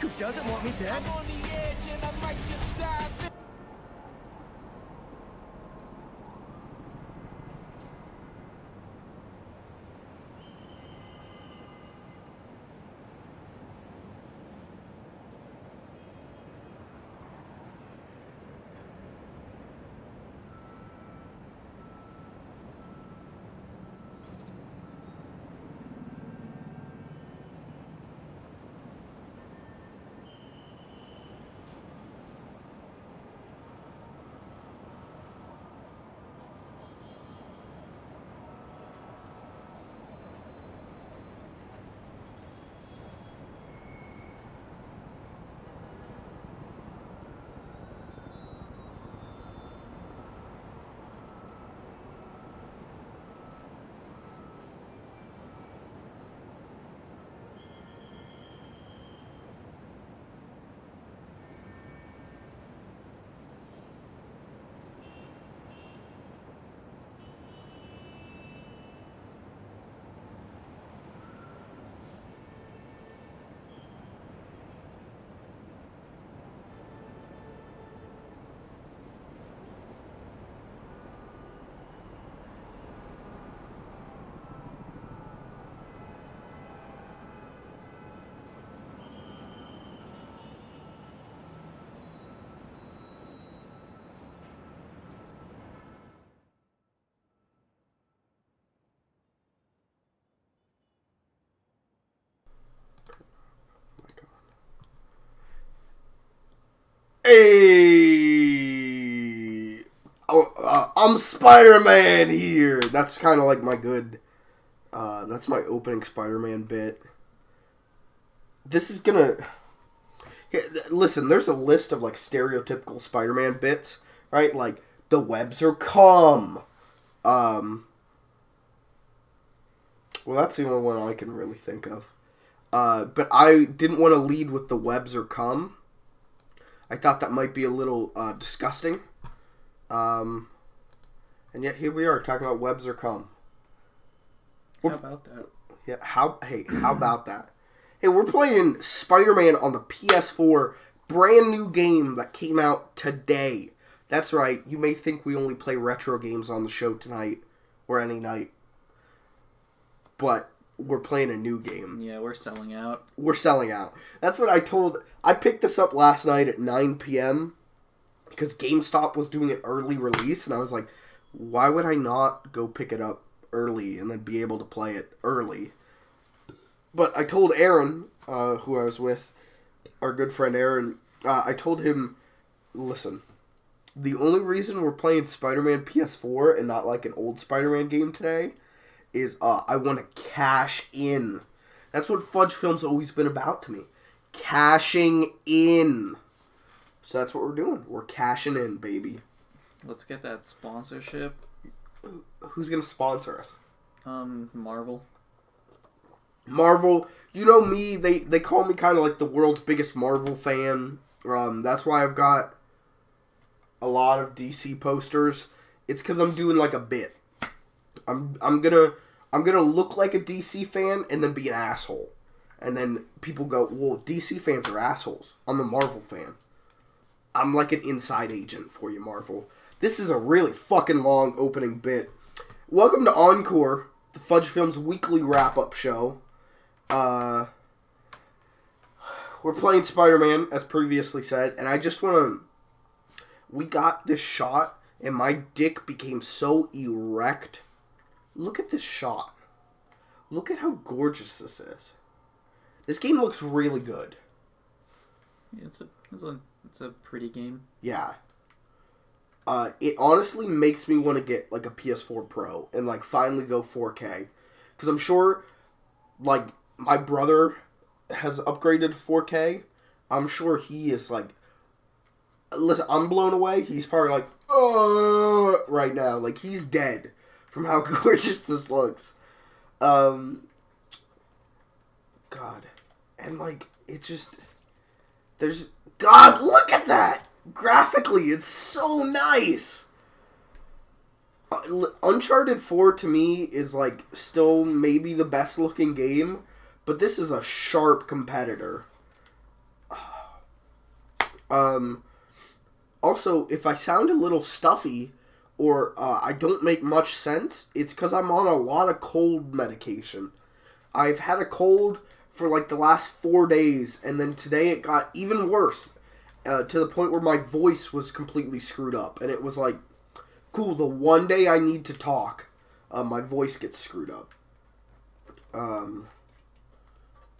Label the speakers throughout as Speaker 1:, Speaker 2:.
Speaker 1: Who doesn't want me dead?
Speaker 2: I'm on the edge and I might just dive in.
Speaker 3: Hey, I'm Spider-Man here. That's kind of like my good. That's my opening Spider-Man bit. This is gonna. Yeah, listen, there's a list of like stereotypical Spider-Man bits, right? Like the webs are calm. Well, that's the only one I can really think of. But I didn't want to lead with the webs are come. I thought that might be a little disgusting. And yet here we are talking about webs are come.
Speaker 4: How about that?
Speaker 3: Yeah, how about that? Hey, we're playing Spider-Man on the PS4, brand new game that came out today. That's right, you may think we only play retro games on the show tonight, or any night. But we're playing a new game.
Speaker 4: Yeah, we're selling out.
Speaker 3: We're selling out. That's what I told... I picked this up last night at 9 p.m. because GameStop was doing an early release, and I was like, why would I not go pick it up early and then be able to play it early? But I told Aaron, who I was with, our good friend Aaron, I told him, listen, the only reason we're playing Spider-Man PS4 and not like an old Spider-Man game today is I want to cash in. That's what Fudge Film's always been about to me. Cashing in. So that's what we're doing. We're cashing in, baby.
Speaker 4: Let's get that sponsorship.
Speaker 3: Who's going to sponsor us?
Speaker 4: Marvel.
Speaker 3: Marvel. You know me, they call me kind of like the world's biggest Marvel fan. That's why I've got a lot of DC posters. It's because I'm doing like a bit. I'm gonna look like a DC fan and then be an asshole. And then people go, well, DC fans are assholes. I'm a Marvel fan. I'm like an inside agent for you, Marvel. This is a really fucking long opening bit. Welcome to Encore, the Fudge Films weekly wrap-up show. We're playing Spider-Man, as previously said, and I just want to... We got this shot, and my dick became so erect. Look at this shot. Look at how gorgeous this is. This game looks really good.
Speaker 4: Yeah, it's a pretty game.
Speaker 3: Yeah. It honestly makes me want to get like a PS4 Pro and like finally go 4K. Because I'm sure, like, my brother has upgraded to 4K. I'm sure he is like... Listen, I'm blown away. He's probably like, oh, right now. Like, he's dead from how gorgeous this looks. God. And, like, it just... There's... God, look at that! Graphically, it's so nice! Uncharted 4, to me, is, like, still maybe the best-looking game. But this is a sharp competitor. Um, also, if I sound a little stuffy or I don't make much sense, it's because I'm on a lot of cold medication. I've had a cold for like the last 4 days, and then today it got even worse to the point where my voice was completely screwed up. And it was like, cool, the one day I need to talk, my voice gets screwed up.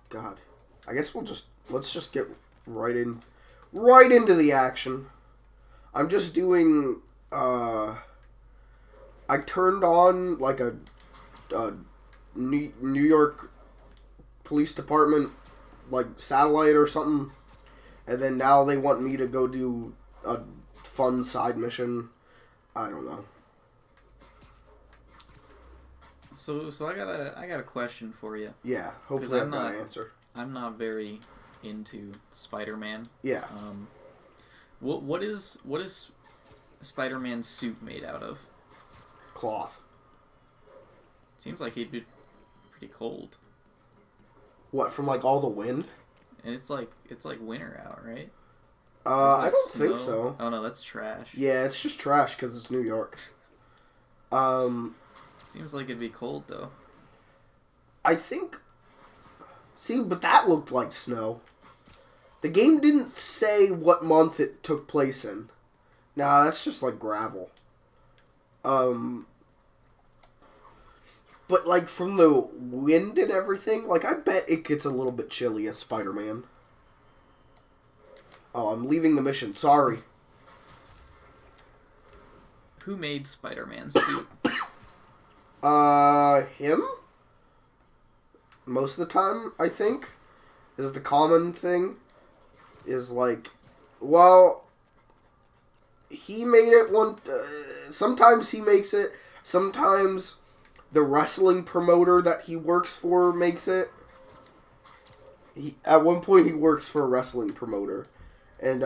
Speaker 3: God. I guess let's just get right into the action. I'm just doing, I turned on like a New York Police Department like satellite or something, and then now they want me to go do a fun side mission. I don't know.
Speaker 4: So I got a question for you.
Speaker 3: Yeah, hopefully I've got an answer.
Speaker 4: I'm not very into Spider-Man.
Speaker 3: Yeah.
Speaker 4: What is Spider-Man's suit made out of?
Speaker 3: Cloth.
Speaker 4: Seems like he'd be pretty cold.
Speaker 3: What, from like all the wind?
Speaker 4: And it's like winter out, right?
Speaker 3: I don't think so.
Speaker 4: Oh no, that's trash.
Speaker 3: Yeah, it's just trash because it's New York.
Speaker 4: Seems like it'd be cold though.
Speaker 3: I think. See, but that looked like snow. The game didn't say what month it took place in. Nah, that's just like gravel. But like from the wind and everything, like I bet it gets a little bit chilly as Spider-Man. Oh, I'm leaving the mission. Sorry.
Speaker 4: Who made Spider-Man's suit?
Speaker 3: Him? Most of the time, I think, is the common thing. Is like, well, he made it one. Sometimes he makes it. Sometimes the wrestling promoter that he works for makes it. At one point, he works for a wrestling promoter. And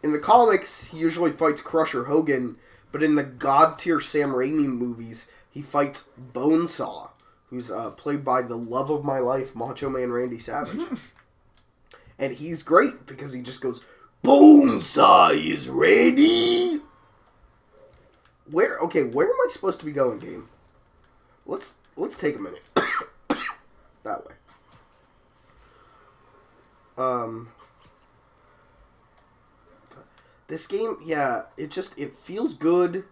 Speaker 3: in the comics, he usually fights Crusher Hogan. But in the god-tier Sam Raimi movies, he fights Bonesaw, who's played by the love of my life, Macho Man Randy Savage. And he's great because he just goes, Bonesaw is ready! Where am I supposed to be going, game? Let's take a minute. That way. This game, yeah, it feels good.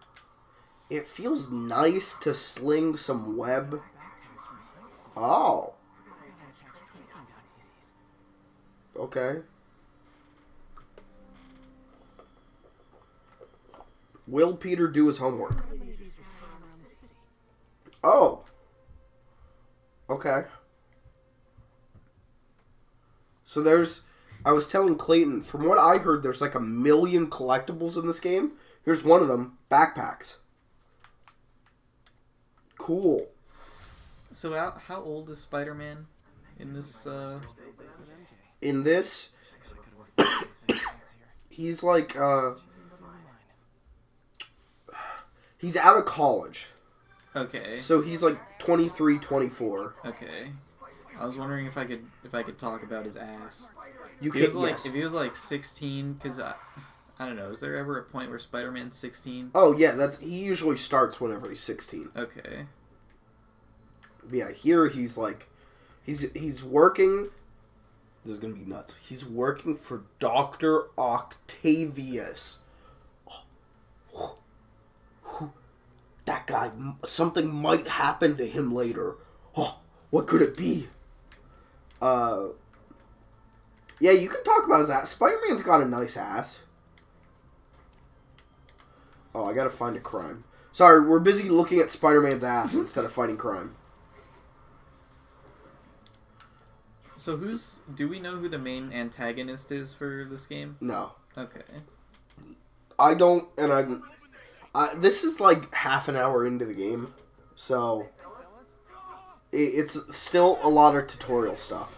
Speaker 3: It feels nice to sling some web. Oh. Okay. Will Peter do his homework? Oh. Okay. So I was telling Clayton, from what I heard, there's like 1 million collectibles in this game. Here's one of them, backpacks. Cool.
Speaker 4: So how old is Spider-Man in this?
Speaker 3: In this, he's like, he's out of college.
Speaker 4: Okay.
Speaker 3: So he's like 23, 24.
Speaker 4: Okay. I was wondering if I could talk about his ass.
Speaker 3: You
Speaker 4: If
Speaker 3: can, yes.
Speaker 4: If he was like 16, because I don't know, is there ever a point where Spider-Man's 16?
Speaker 3: Oh yeah, he usually starts whenever he's 16.
Speaker 4: Okay.
Speaker 3: Yeah, here he's like, he's working. This is gonna be nuts. He's working for Dr. Octavius. That guy, something might happen to him later. Oh, what could it be? Yeah, you can talk about his ass. Spider-Man's got a nice ass. Oh, I gotta find a crime. Sorry, we're busy looking at Spider-Man's ass instead of fighting crime.
Speaker 4: So do we know who the main antagonist is for this game?
Speaker 3: No.
Speaker 4: Okay.
Speaker 3: I don't, and this is like half an hour into the game, so it's still a lot of tutorial stuff.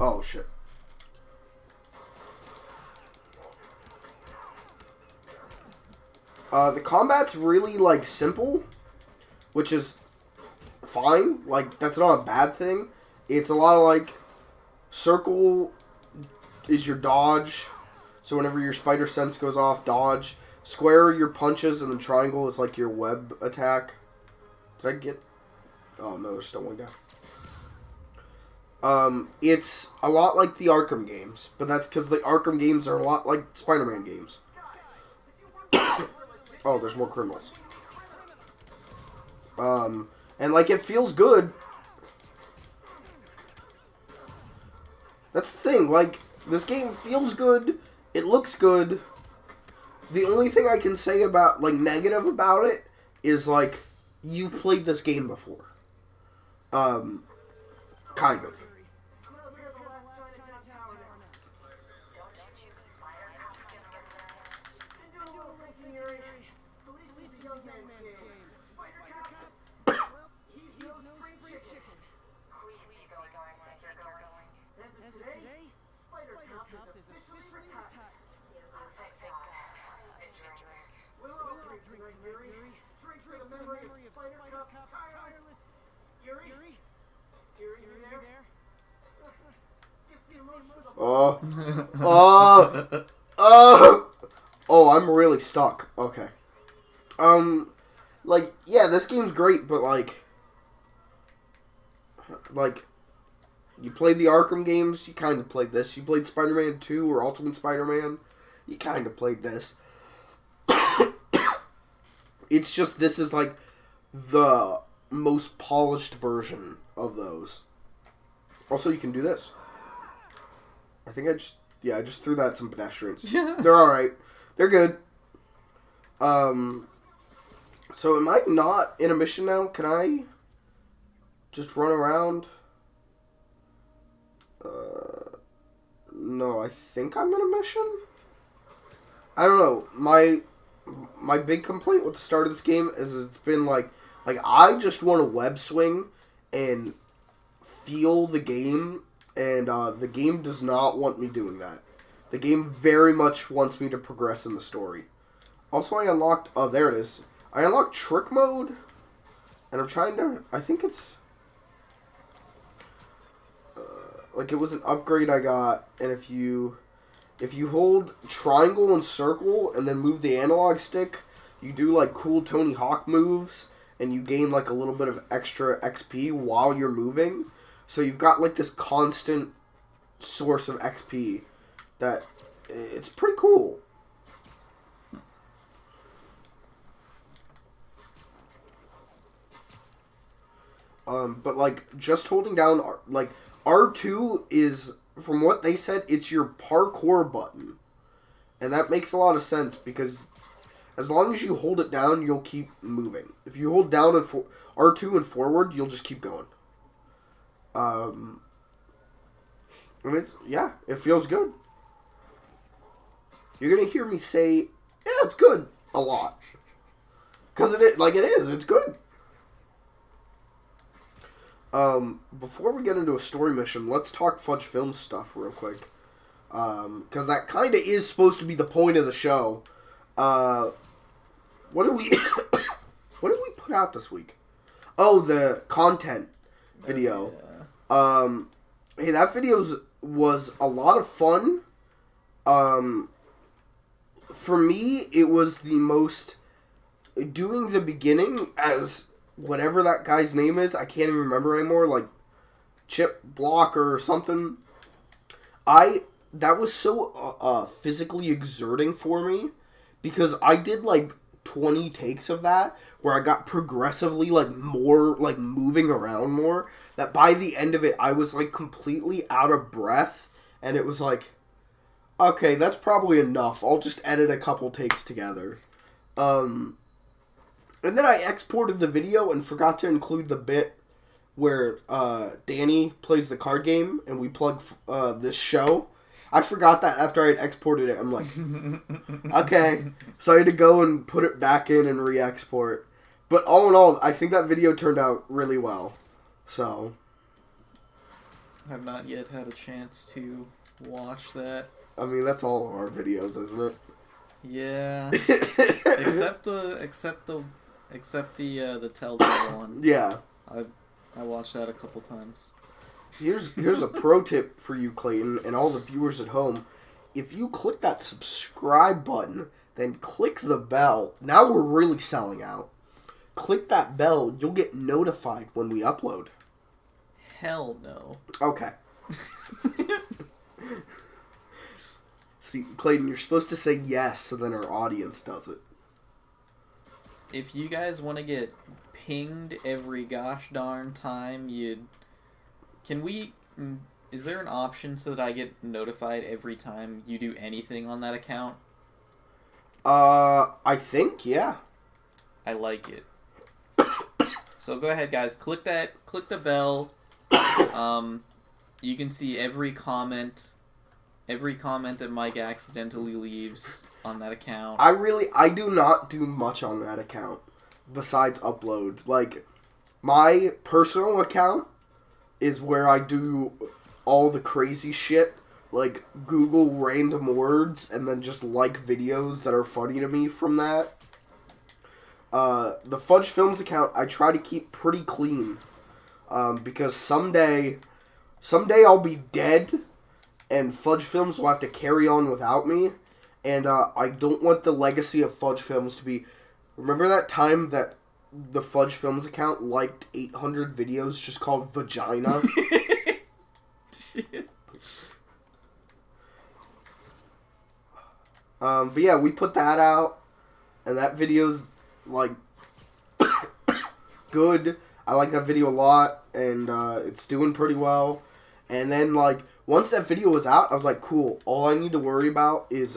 Speaker 3: Oh, shit. The combat's really, like, simple, which is fine. Like, that's not a bad thing. It's a lot of, like, circle is your dodge. So whenever your spider sense goes off, dodge. Square are your punches, and then triangle is like your web attack. Did I get... Oh, no, there's still one guy. It's a lot like the Arkham games, but that's because the Arkham games are a lot like Spider-Man games. Oh, there's more criminals. And like it feels good. That's the thing, like, this game feels good, it looks good. The only thing I can say about, like, negative about it is, like, you've played this game before. Kind of. Oh, I'm really stuck. Okay. Like, yeah, this game's great, but like, you played the Arkham games, you kind of played this. You played Spider-Man 2 or Ultimate Spider-Man, you kind of played this. It's just, this is like the most polished version of those. Also, you can do this. I think I just threw that at some pedestrians. They're alright. They're good. So am I not in a mission now? Can I just run around? No, I think I'm in a mission? I don't know. My big complaint with the start of this game is it's been like I just want to web swing and feel the game, and the game does not want me doing that. The game very much wants me to progress in the story. Also, I unlocked... Oh, there it is. I unlocked Trick Mode, and I'm trying to... I think it's... like, it was an upgrade I got, and if you hold triangle and circle, and then move the analog stick, you do, like, cool Tony Hawk moves, and you gain, like, a little bit of extra XP while you're moving. So you've got, like, this constant source of XP that... It's pretty cool. But, like, just holding down, like, R2 is, from what they said, it's your parkour button. And that makes a lot of sense, because as long as you hold it down, you'll keep moving. If you hold down and R2 and forward, you'll just keep going. And it's, yeah, it feels good. You're gonna hear me say, yeah, it's good, a lot. Because it is, it's good. Before we get into a story mission, let's talk Fudge Film stuff real quick. Because that kind of is supposed to be the point of the show. What did we... what did we put out this week? Oh, the content video. Oh, yeah. Hey, that video was a lot of fun. For me, it was the most... Doing the beginning as... whatever that guy's name is, I can't even remember anymore, like Chip Blocker or something. That was so physically exerting for me, because I did like 20 takes of that, where I got progressively like more, like moving around more, that by the end of it, I was like completely out of breath, and it was like, okay, that's probably enough, I'll just edit a couple takes together. And then I exported the video and forgot to include the bit where Danny plays the card game and we plug this show. I forgot that after I had exported it. I'm like, okay. So I had to go and put it back in and re-export. But all in all, I think that video turned out really well. So.
Speaker 4: I've not yet had a chance to watch that.
Speaker 3: I mean, that's all of our videos, isn't it?
Speaker 4: Yeah. except the Telltale one.
Speaker 3: Yeah.
Speaker 4: I watched that a couple times.
Speaker 3: Here's a pro tip for you, Clayton, and all the viewers at home. If you click that subscribe button, then click the bell. Now we're really selling out. Click that bell. You'll get notified when we upload.
Speaker 4: Hell no.
Speaker 3: Okay. See, Clayton, you're supposed to say yes, so then our audience does it.
Speaker 4: If you guys want to get pinged every gosh darn time, is there an option so that I get notified every time you do anything on that account?
Speaker 3: I think, yeah.
Speaker 4: I like it. So go ahead, guys. Click the bell. You can see every comment that Mike accidentally leaves on that account.
Speaker 3: I do not do much on that account besides upload. Like, my personal account is where I do all the crazy shit, like Google random words and then just like videos that are funny to me from that. The Fudge Films account I try to keep pretty clean, because someday I'll be dead and Fudge Films will have to carry on without me, and I don't want the legacy of Fudge Films to be... Remember that time that the Fudge Films account liked 800 videos just called Vagina? But yeah, we put that out, and that video's, like, good. I like that video a lot, and it's doing pretty well. And then, like, once that video was out, I was like, cool, all I need to worry about is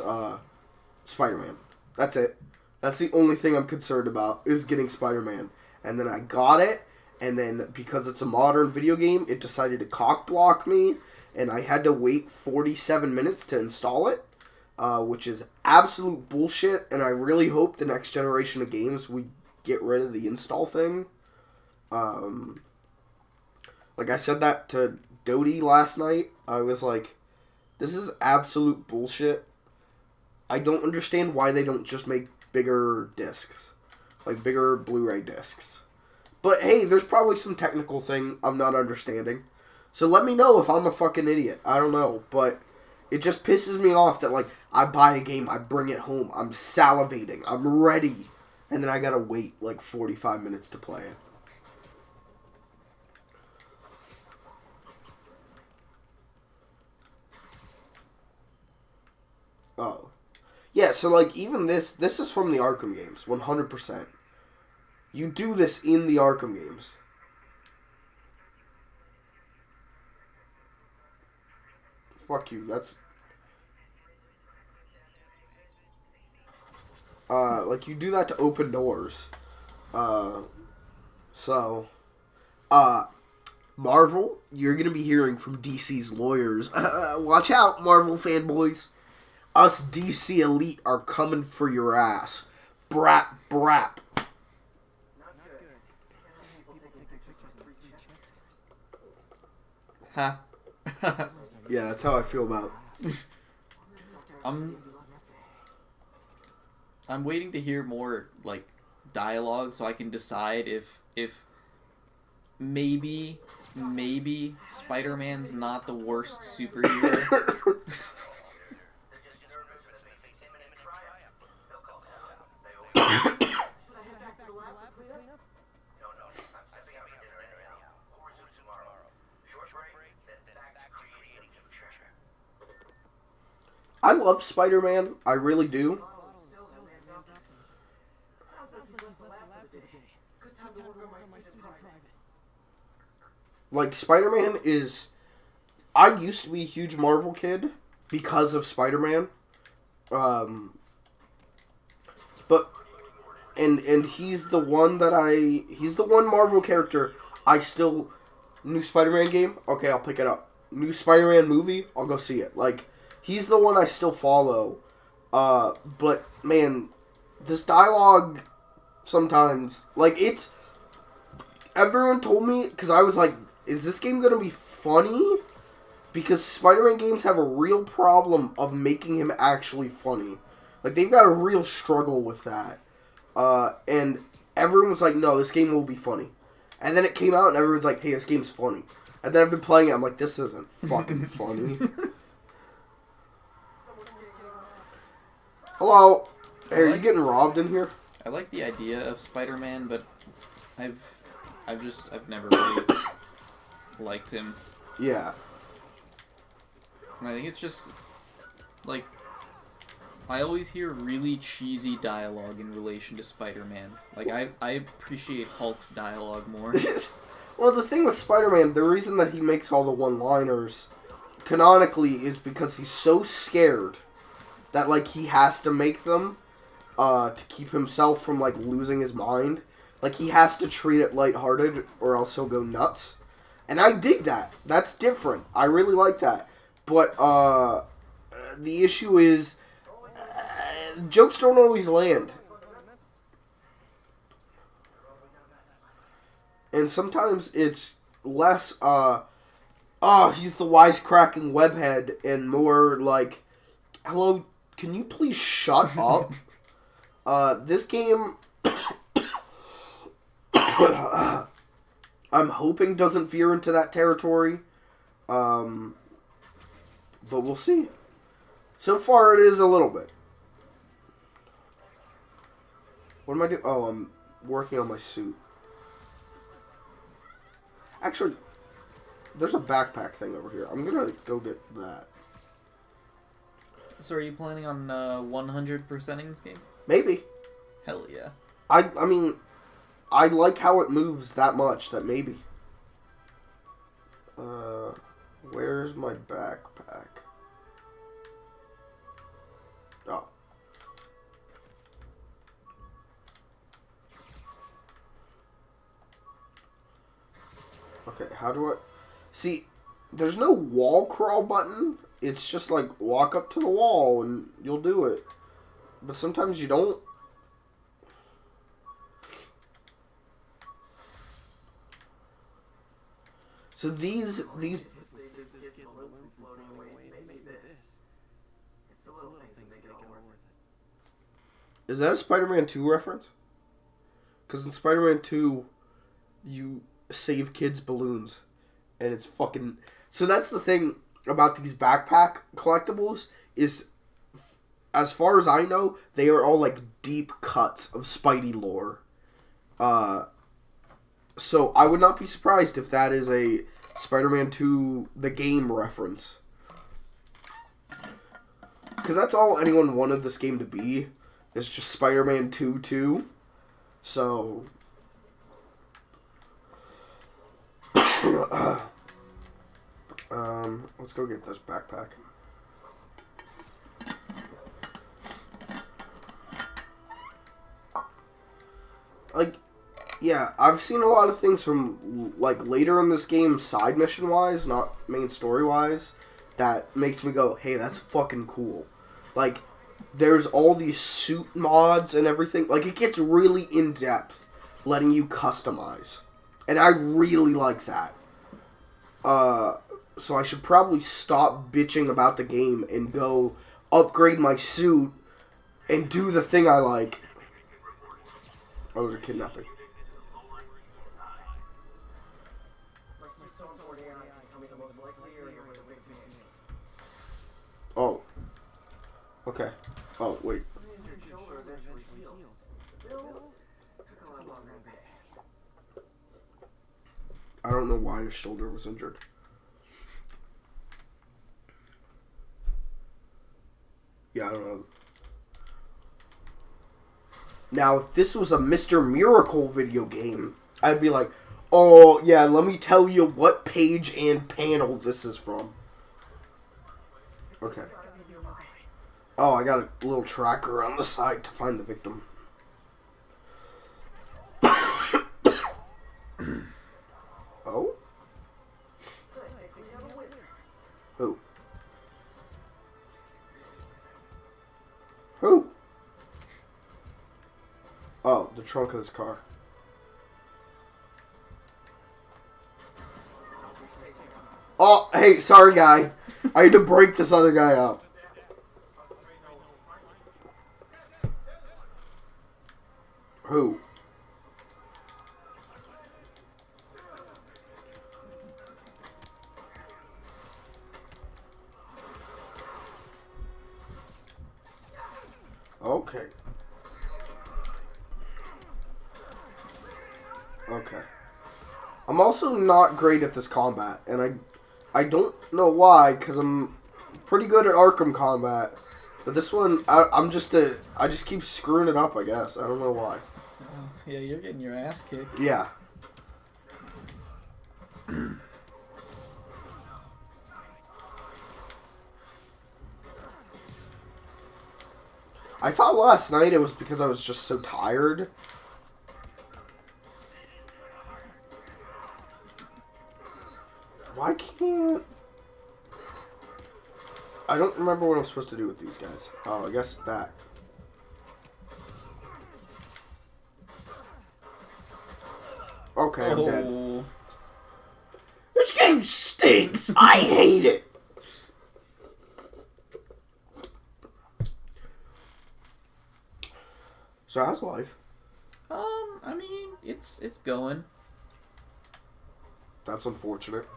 Speaker 3: Spider-Man. That's it. That's the only thing I'm concerned about, is getting Spider-Man. And then I got it, and then because it's a modern video game, it decided to cock block me, and I had to wait 47 minutes to install it, which is absolute bullshit, and I really hope the next generation of games we get rid of the install thing. Like I said that to Dodie last night. I was like, this is absolute bullshit. I don't understand why they don't just make bigger discs. Like bigger Blu-ray discs. But hey, there's probably some technical thing I'm not understanding. So let me know if I'm a fucking idiot. I don't know, but it just pisses me off that, like, I buy a game, I bring it home, I'm salivating, I'm ready, and then I gotta wait, like, 45 minutes to play it. Oh. Yeah, so, like, even this is from the Arkham games, 100%. You do this in the Arkham games. Fuck you, that's... like, you do that to open doors. Marvel, you're gonna be hearing from DC's lawyers. Watch out, Marvel fanboys. Us DC Elite are coming for your ass. Brap, brap.
Speaker 4: Ha.
Speaker 3: Yeah, that's how I feel about
Speaker 4: I'm waiting to hear more, like, dialogue so I can decide if maybe Spider-Man's not the worst superhero.
Speaker 3: I love Spider-Man. I really do. Like, Spider-Man is... I used to be a huge Marvel kid because of Spider-Man. But... And he's the one that he's the one Marvel character I still... New Spider-Man game? Okay, I'll pick it up. New Spider-Man movie? I'll go see it. Like... He's the one I still follow. But, man, this dialogue sometimes, like, it's... Everyone told me, because I was like, is this game going to be funny? Because Spider-Man games have a real problem of making him actually funny. Like, they've got a real struggle with that. And everyone was like, no, this game will be funny. And then it came out and everyone's like, hey, this game's funny. And then I've been playing it, I'm like, this isn't fucking funny. Hello? Hey, are you getting robbed in here?
Speaker 4: I like the idea of Spider-Man, but I've never really liked him.
Speaker 3: Yeah.
Speaker 4: And I think it's just, like, I always hear really cheesy dialogue in relation to Spider-Man. Like, I appreciate Hulk's dialogue more.
Speaker 3: Well, the thing with Spider-Man, the reason that he makes all the one-liners, canonically, is because he's so scared that, like, he has to make them to keep himself from, like, losing his mind. Like, he has to treat it lighthearted or else he'll go nuts. And I dig that. That's different. I really like that. But, the issue is, jokes don't always land. And sometimes it's less, he's the wisecracking webhead, and more like, hello, can you please shut up? This game, I'm hoping doesn't veer into that territory. But we'll see. So far, it is a little bit. What am I doing? Oh, I'm working on my suit. Actually, there's a backpack thing over here. I'm gonna go get that.
Speaker 4: So are you planning on 100%ing this game?
Speaker 3: Maybe.
Speaker 4: Hell yeah.
Speaker 3: I mean, I like how it moves that much that maybe. Where's my backpack? Oh. Okay, how do I... See, there's no wall crawl button. It's just like, walk up to the wall and you'll do it. But sometimes you don't. So these... Is that a Spider-Man 2 reference? Because in Spider-Man 2, you save kids' balloons. And it's fucking... So that's the thing about these backpack collectibles, is, as far as I know, they are all, like, deep cuts of Spidey lore. So I would not be surprised if that is a Spider-Man 2, the game reference. Because that's all anyone wanted this game to be. It's just Spider-Man 2 2. So... let's go get this backpack. Like, yeah, I've seen a lot of things from, like, later in this game, side mission-wise, not main story-wise, that makes me go, hey, that's fucking cool. Like, there's all these suit mods and everything. Like, it gets really in-depth, letting you customize. And I really like that. So I should probably stop bitching about the game and go upgrade my suit and do the thing I like. Oh, there's a kidnapping. Oh. Okay. Oh, wait. I don't know why his shoulder was injured. Yeah, I don't know. Now, if this was a Mr. Miracle video game, I'd be like, oh, yeah, let me tell you what page and panel this is from. Okay. Oh, I got a little tracker on the side to find the victim. Oh? Who? Who? Oh, the trunk of his car. Oh, hey, sorry, guy. I had to break this other guy up. Who? Okay. Okay. I'm also not great at this combat, and I don't know why, because I'm pretty good at Arkham combat. But this one, I just keep screwing it up, I guess. I don't know why.
Speaker 4: Yeah, you're getting your ass kicked.
Speaker 3: Yeah. I thought last night it was because I was just so tired. Why can't... I don't remember what I'm supposed to do with these guys. Oh, I guess that. Okay, I'm dead. This game stinks! I hate it! So how's life?
Speaker 4: I mean, it's going.
Speaker 3: That's unfortunate.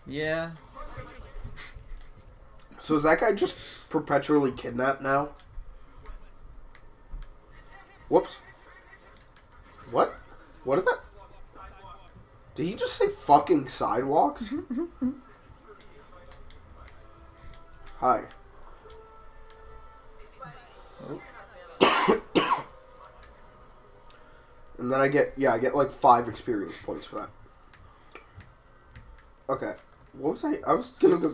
Speaker 4: Yeah.
Speaker 3: So is that guy just perpetually kidnapped now? Whoops. What? What did that... Did he just say fucking sidewalks? Hi. And then I get like 5 experience points for that. Okay. What was I was gonna go...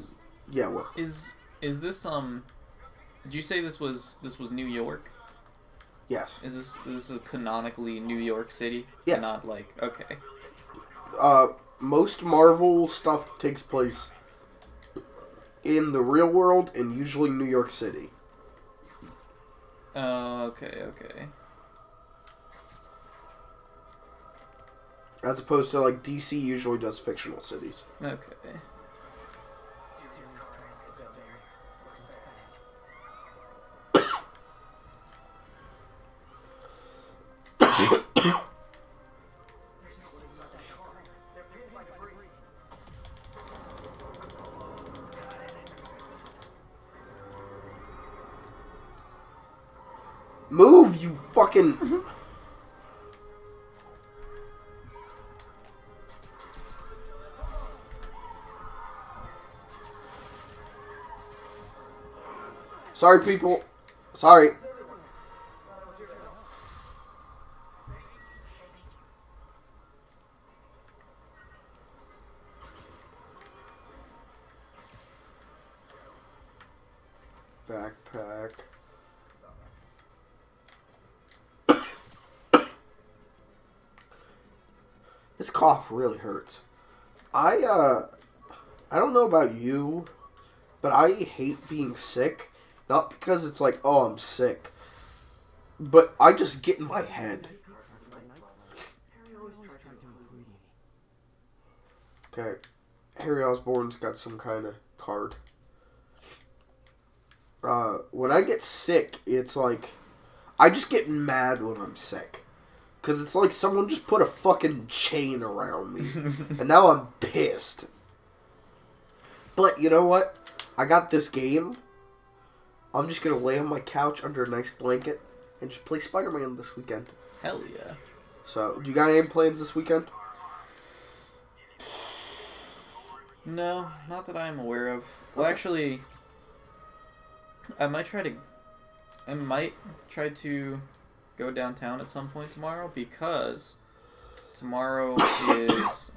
Speaker 3: Yeah, what?
Speaker 4: Is this did you say this was New York?
Speaker 3: Yes.
Speaker 4: Is this a canonically New York City?
Speaker 3: Yeah.
Speaker 4: Not like, okay.
Speaker 3: Most Marvel stuff takes place in the real world and usually New York City.
Speaker 4: Okay.
Speaker 3: As opposed to like DC usually does fictional cities.
Speaker 4: Okay.
Speaker 3: Move, you fucking... Sorry, people. Sorry. Backpack. This cough really hurts. I don't know about you, but I hate being sick. Not because it's like, oh, I'm sick. But I just get in my head. Okay. Harry Osborn's got some kind of card. When I get sick, it's like... I just get mad when I'm sick. Because it's like someone just put a fucking chain around me. And now I'm pissed. But you know what? I got this game. I'm just going to lay on my couch under a nice blanket and just play Spider-Man this weekend.
Speaker 4: Hell yeah.
Speaker 3: So, do you got any plans this weekend?
Speaker 4: No, not that I'm aware of. Well, actually, I might try to go downtown at some point tomorrow, because tomorrow is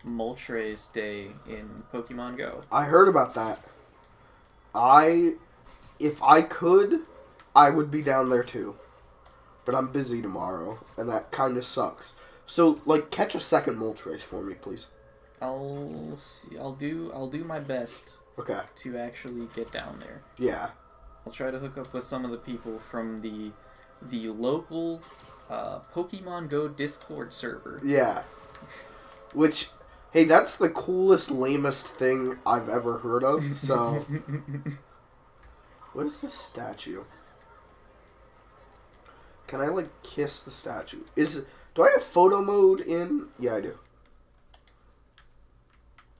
Speaker 4: Moltres Day in Pokemon Go.
Speaker 3: I heard about that. If I could, I would be down there too. But I'm busy tomorrow, and that kind of sucks. So, like, catch a second Moltres for me, please.
Speaker 4: I'll see. I'll do my best.
Speaker 3: Okay.
Speaker 4: To actually get down there.
Speaker 3: Yeah.
Speaker 4: I'll try to hook up with some of the people from the local Pokemon Go Discord server.
Speaker 3: Yeah. Which, hey, that's the coolest, lamest thing I've ever heard of, so... What is this statue? Can I, like, kiss the statue? Do I have photo mode in? Yeah, I do.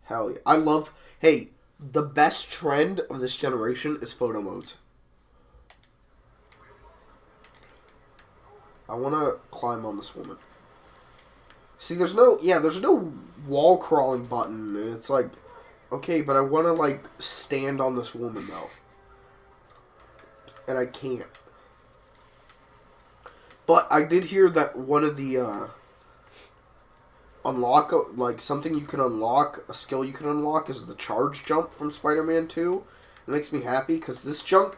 Speaker 3: Hell yeah. I love... Hey, the best trend of this generation is photo modes. I want to climb on this woman. See, there's no wall crawling button, and it's like, okay, but I want to, like, stand on this woman, though. And I can't. But I did hear that one of the, something you can unlock, a skill you can unlock is the charge jump from Spider-Man 2. It makes me happy, because this jump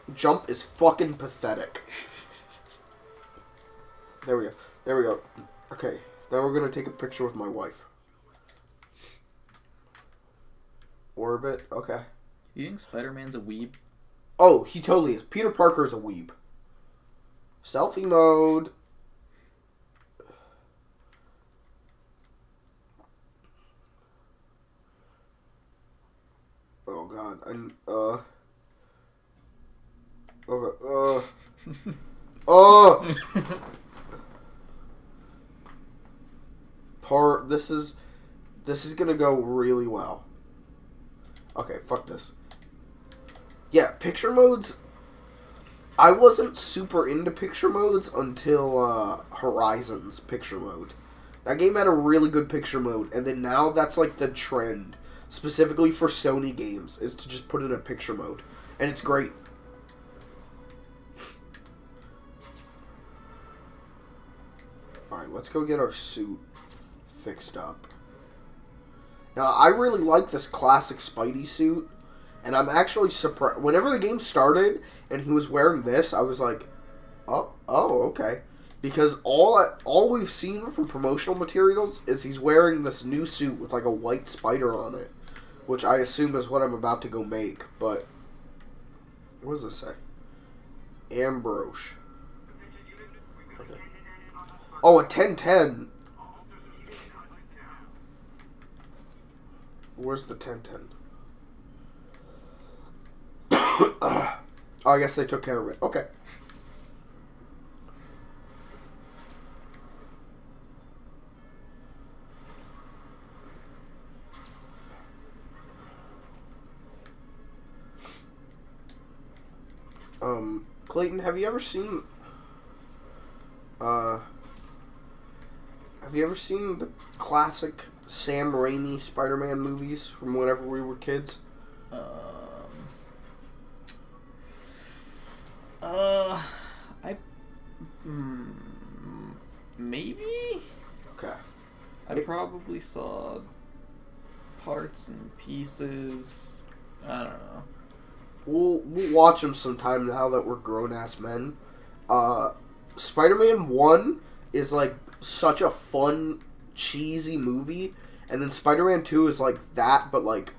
Speaker 3: is fucking pathetic. There we go. Okay, now we're going to take a picture with my wife. Orbit, okay.
Speaker 4: You think Spider-Man's a weeb?
Speaker 3: Oh, he totally is. Peter Parker is a weeb. Selfie mode. Oh god, this is gonna go really well. Okay, fuck this. Yeah, picture modes. I wasn't super into picture modes until Horizon's picture mode. That game had a really good picture mode, and then now that's like the trend, specifically for Sony games, is to just put in a picture mode, and it's great. Alright, let's go get our suit fixed up. Now, I really like this classic Spidey suit, and I'm actually surprised. Whenever the game started and he was wearing this, I was like, oh, okay. Because all we've seen from promotional materials is he's wearing this new suit with like a white spider on it, which I assume is what I'm about to go make, but what does this say? Ambrose. Okay. Oh, a 1010. Where's the 1010? Oh, I guess they took care of it. Okay. Clayton, have you ever seen the classic Sam Raimi Spider-Man movies from whenever we were kids?
Speaker 4: Maybe?
Speaker 3: Okay.
Speaker 4: I probably saw parts and pieces. I don't know.
Speaker 3: We'll watch them sometime now that we're grown-ass men. Spider-Man 1 is, like, such a fun, cheesy movie. And then Spider-Man 2 is like that, but, like,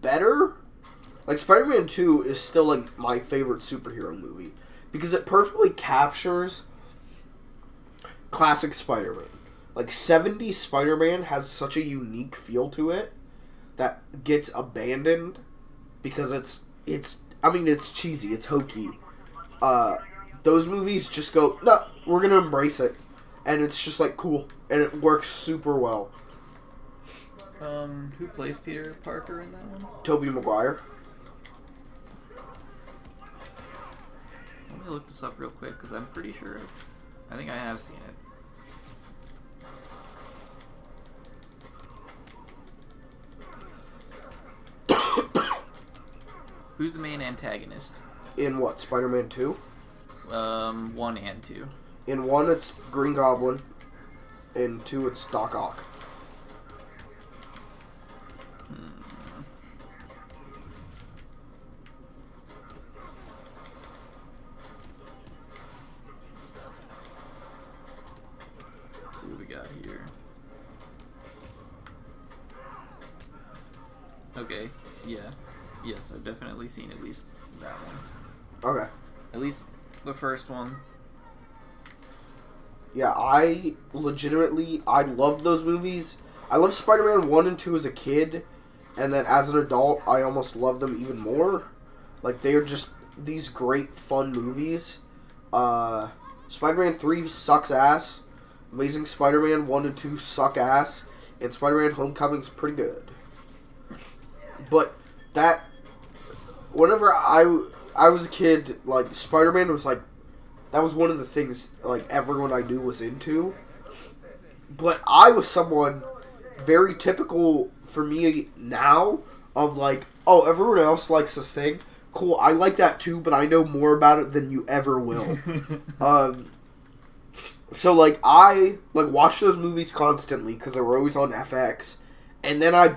Speaker 3: better? Like, Spider-Man 2 is still, like, my favorite superhero movie. Because it perfectly captures classic Spider-Man. Like, 70s Spider-Man has such a unique feel to it that gets abandoned because it's cheesy, it's hokey. Those movies just go, no, we're gonna embrace it. And it's just, like, cool. And it works super well.
Speaker 4: Who plays Peter Parker in that one?
Speaker 3: Tobey Maguire.
Speaker 4: Let me look this up real quick, because I'm pretty sure I think I have seen it. Who's the main antagonist?
Speaker 3: In what, Spider-Man 2?
Speaker 4: 1 and 2.
Speaker 3: In 1, it's Green Goblin. In 2, it's Doc Ock.
Speaker 4: Let's see what we got here. Okay, yeah. Yes, I've definitely seen at least that one.
Speaker 3: Okay.
Speaker 4: At least the first one.
Speaker 3: Yeah, I loved those movies. I loved Spider-Man 1 and 2 as a kid, and then as an adult, I almost love them even more. Like, they are just these great, fun movies. Spider-Man 3 sucks ass. Amazing Spider-Man 1 and 2 suck ass. And Spider-Man Homecoming's pretty good. But whenever I was a kid, like, Spider-Man was, like, That was one of the things, like, everyone I knew was into. But I was someone very typical for me now of, like, oh, everyone else likes this thing. Cool, I like that too, but I know more about it than you ever will. So, like, I watched those movies constantly because they were always on FX. And then I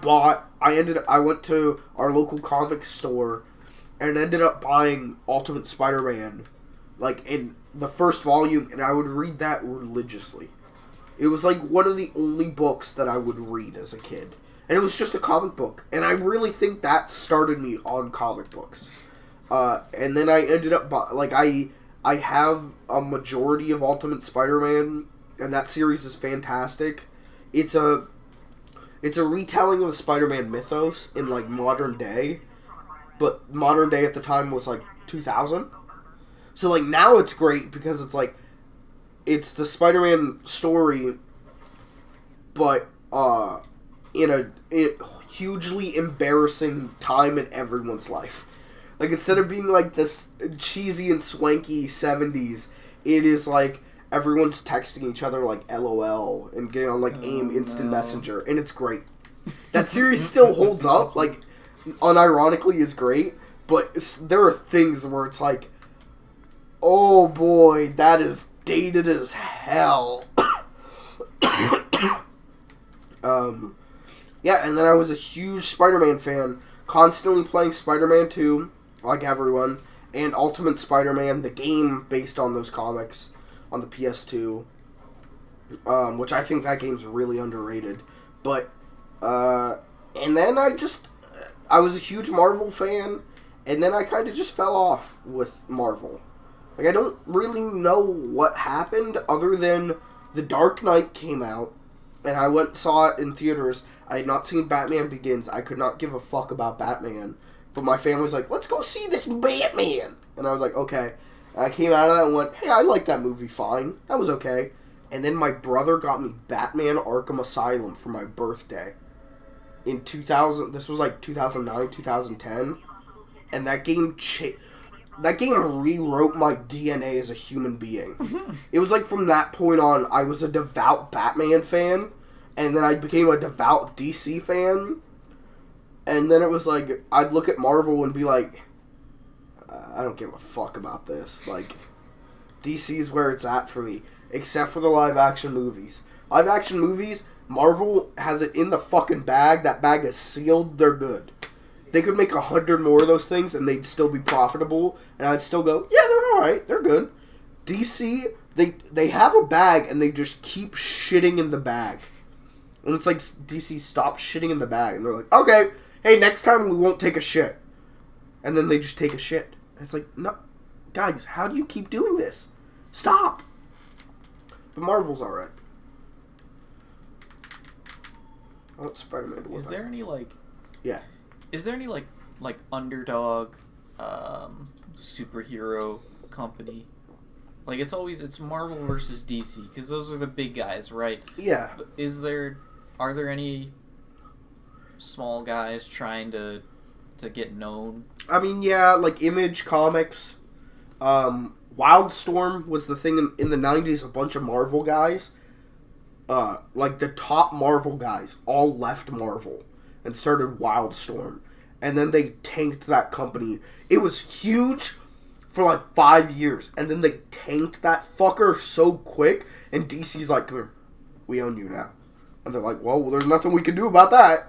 Speaker 3: went to our local comic store and ended up buying Ultimate Spider-Man, like, in the first volume, and I would read that religiously. It was, like, one of the only books that I would read as a kid. And it was just a comic book. And I really think that started me on comic books. And then I ended up, I have a majority of Ultimate Spider-Man, and that series is fantastic. It's a retelling of the Spider-Man mythos in, like, modern day. But modern day at the time was, like, 2000. So, like, now it's great because it's, like, it's the Spider-Man story, but, in a hugely embarrassing time in everyone's life. Like, instead of being, like, this cheesy and swanky 70s, it is, like, everyone's texting each other, like, LOL, and getting on, like, AIM Instant Messenger, and it's great. That series still holds up, like, unironically is great, but there are things where it's like, oh boy, that is dated as hell. Yeah, and then I was a huge Spider-Man fan, constantly playing Spider-Man 2, like everyone, and Ultimate Spider-Man, the game based on those comics, on the PS2, which I think that game's really underrated. But, and then I was a huge Marvel fan, and then I kind of just fell off with Marvel. Like, I don't really know what happened, other than The Dark Knight came out, and I went and saw it in theaters. I had not seen Batman Begins. I could not give a fuck about Batman. But my family was like, let's go see this Batman! And I was like, okay. And I came out of that and went, hey, I like that movie fine. That was okay. And then my brother got me Batman Arkham Asylum for my birthday. In 2000, this was like 2009, 2010. And that game rewrote my DNA as a human being. It was like from that point on, I was a devout Batman fan. And then I became a devout DC fan. And then it was like, I'd look at Marvel and be like, I don't give a fuck about this. Like, DC's where it's at for me. Except for the live-action movies. Live-action movies, Marvel has it in the fucking bag. That bag is sealed. They're good. They could make 100 more of those things and they'd still be profitable. And I'd still go, yeah, they're alright. They're good. DC, they have a bag and they just keep shitting in the bag. And it's like, DC, stop shitting in the bag. And they're like, okay, hey, next time we won't take a shit. And then they just take a shit. And it's like, no, guys, how do you keep doing this? Stop. But Marvel's alright. I want Spider-Man to work.
Speaker 4: Is there any, like...
Speaker 3: Yeah.
Speaker 4: Is there any, like underdog, superhero company? Like, it's Marvel versus DC, because those are the big guys, right?
Speaker 3: Yeah.
Speaker 4: But are there any small guys trying to get known?
Speaker 3: I mean, yeah, like Image Comics. Wildstorm was the thing in the 90s, a bunch of Marvel guys. Like the top Marvel guys all left Marvel and started Wildstorm. And then they tanked that company. It was huge for like 5 years. And then they tanked that fucker so quick. And DC's like, come here, we own you now. And they're like, well, there's nothing we can do about that.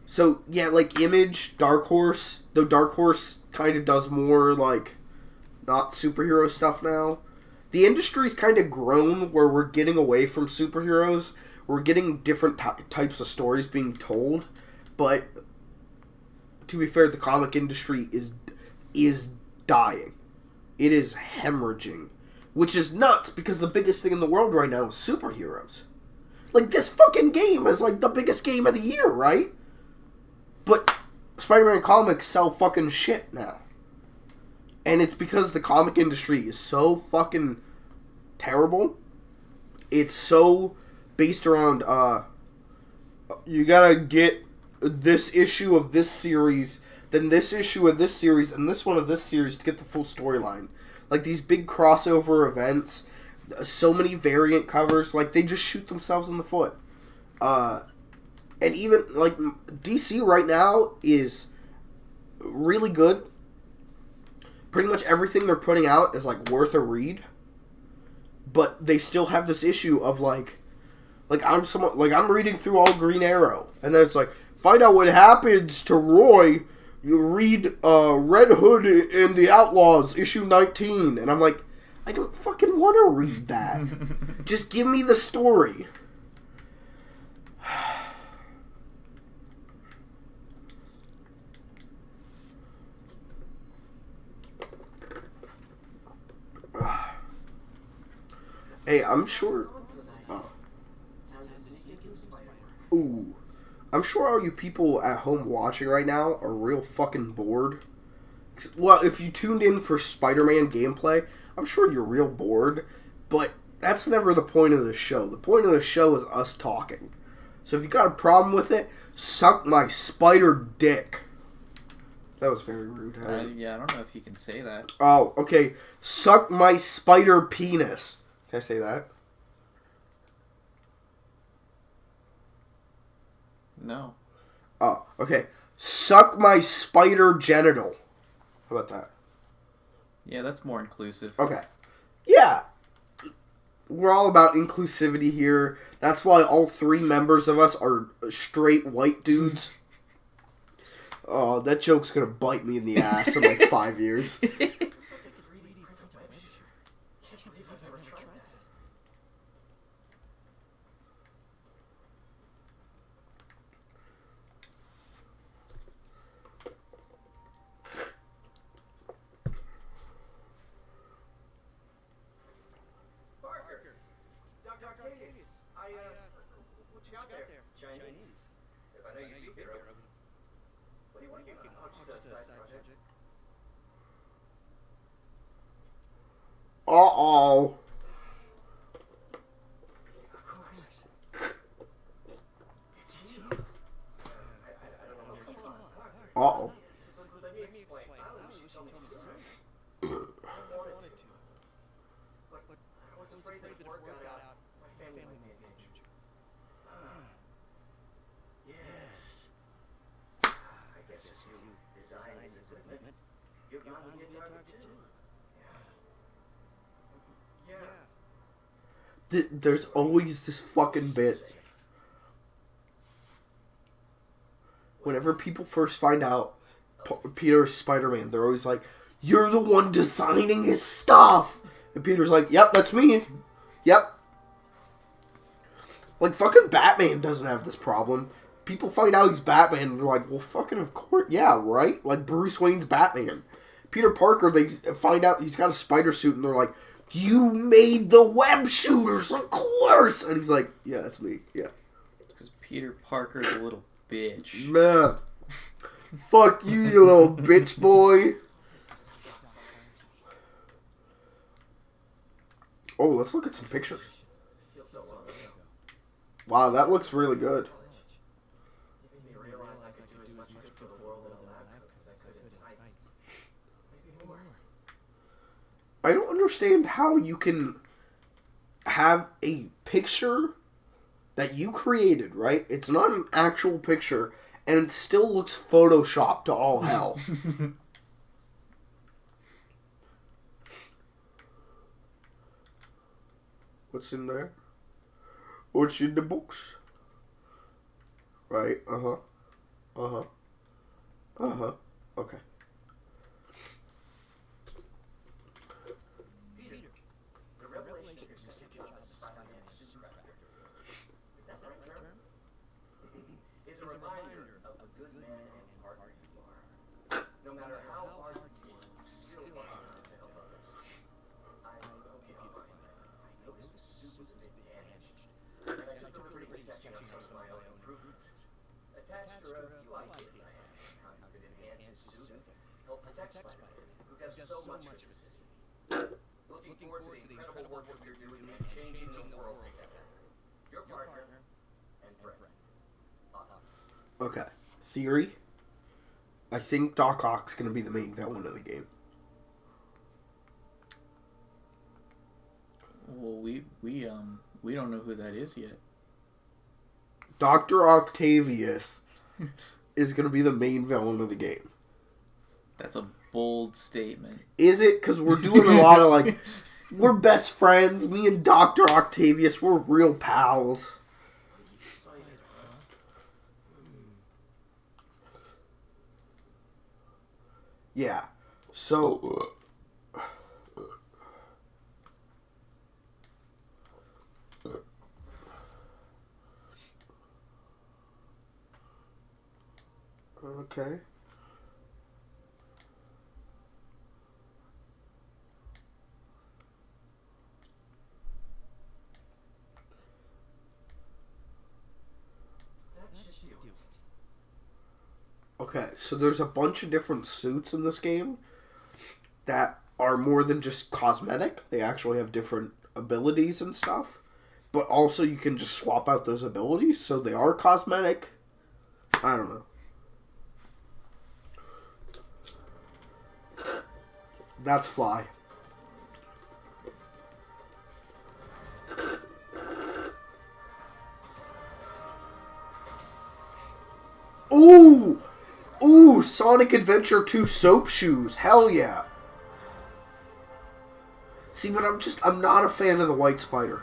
Speaker 3: So, yeah, like Image, Dark Horse. Though Dark Horse kind of does more, like, not superhero stuff now. The industry's kind of grown where we're getting away from superheroes. We're getting different types of stories being told. But, to be fair, the comic industry is dying. It is hemorrhaging. Which is nuts, because the biggest thing in the world right now is superheroes. Like, this fucking game is, like, the biggest game of the year, right? But Spider-Man comics sell fucking shit now. And it's because the comic industry is so fucking terrible. It's so based around, you gotta get this issue of this series then this issue of this series, and this one of this series to get the full storyline. Like, these big crossover events, so many variant covers, like, they just shoot themselves in the foot. And even, like, DC right now is really good. Pretty much everything they're putting out is, like, worth a read. But they still have this issue of, like I'm reading through all Green Arrow, and then it's like, find out what happens to Roy. You read Red Hood and the Outlaws, issue 19, and I'm like, I don't fucking want to read that. Just give me the story. Hey, I'm sure. Ooh. I'm sure all you people at home watching right now are real fucking bored. Well, if you tuned in for Spider-Man gameplay, I'm sure you're real bored. But that's never the point of the show. The point of the show is us talking. So if you got a problem with it, suck my spider dick. That was very rude.
Speaker 4: Yeah, I don't know if you can say that.
Speaker 3: Oh, okay. Suck my spider penis. Can I say that?
Speaker 4: No.
Speaker 3: Oh, okay. Suck my spider genital. How about that?
Speaker 4: Yeah, that's more inclusive.
Speaker 3: Okay. Yeah. We're all about inclusivity here. That's why all three members of us are straight white dudes. Oh, that joke's gonna bite me in the ass in like 5 years.
Speaker 1: What you got there? Chinese. If I know you'd be here, what are you working on? Oh, just a side project.
Speaker 3: Uh-oh.
Speaker 1: Of course. It's you. I don't know. Come on.
Speaker 3: Uh-oh.
Speaker 1: Let me explain. I don't know. You should tell me sooner. I wanted to. But I was afraid that if work got out, my family might be engaged. Yes. I guess it's you. Design is equipment. You're not to get target too. Yeah.
Speaker 3: There's always this fucking bit. Whenever people first find out Peter's Spider-Man, they're always like, you're the one designing his stuff! And Peter's like, yep, that's me. Yep. Like, fucking Batman doesn't have this problem. People find out he's Batman, and they're like, well, fucking of course, yeah, right? Like, Bruce Wayne's Batman. Peter Parker, they find out he's got a spider suit, and they're like, you made the web shooters, of course! And he's like, yeah, that's me, yeah.
Speaker 4: It's because Peter Parker's a little bitch.
Speaker 3: Man. Fuck you, you little bitch boy. Oh, let's look at some pictures. Wow, that looks really good.
Speaker 1: It made me realize I could do as much good for the world in a lab coat as I could in tights. Maybe more.
Speaker 3: I don't understand how you can have a picture that you created, right? It's not an actual picture, and it still looks photoshopped to all hell. What's in there? What's in the books? Right, uh-huh. Uh-huh. Uh-huh. Okay.
Speaker 1: Peter, the revelation of your second job as Spider-Man supercrafter, is that the right term? Is a reminder of the good man and partner you are. No matter how hard you work, you still find time to help others. I hope you don't mind, I noticed the suit was a bit damaged, and I took the liberty of sketching up some of my own improvements. Attached are a few ideas I have on how you could enhance his suit and help protect Spider-Man, who does so much for the city. Looking forward to the incredible work that you're doing and changing the world together. Your partner and friend.
Speaker 3: Okay. Theory. I think Doc Ock's going to be the main villain of the game.
Speaker 4: Well, we don't know who that is yet.
Speaker 3: Dr. Octavius is going to be the main villain of the game.
Speaker 4: That's a bold statement.
Speaker 3: Is it? Because we're doing a lot of, like, we're best friends. Me and Dr. Octavius, we're real pals. Yeah. So... Okay. Okay, so there's a bunch of different suits in this game that are more than just cosmetic. They actually have different abilities and stuff. But also you can just swap out those abilities, so they are cosmetic. I don't know. That's Fly. Ooh! Ooh, Sonic Adventure 2 soap shoes. Hell yeah. See, but I'm not a fan of the White Spider.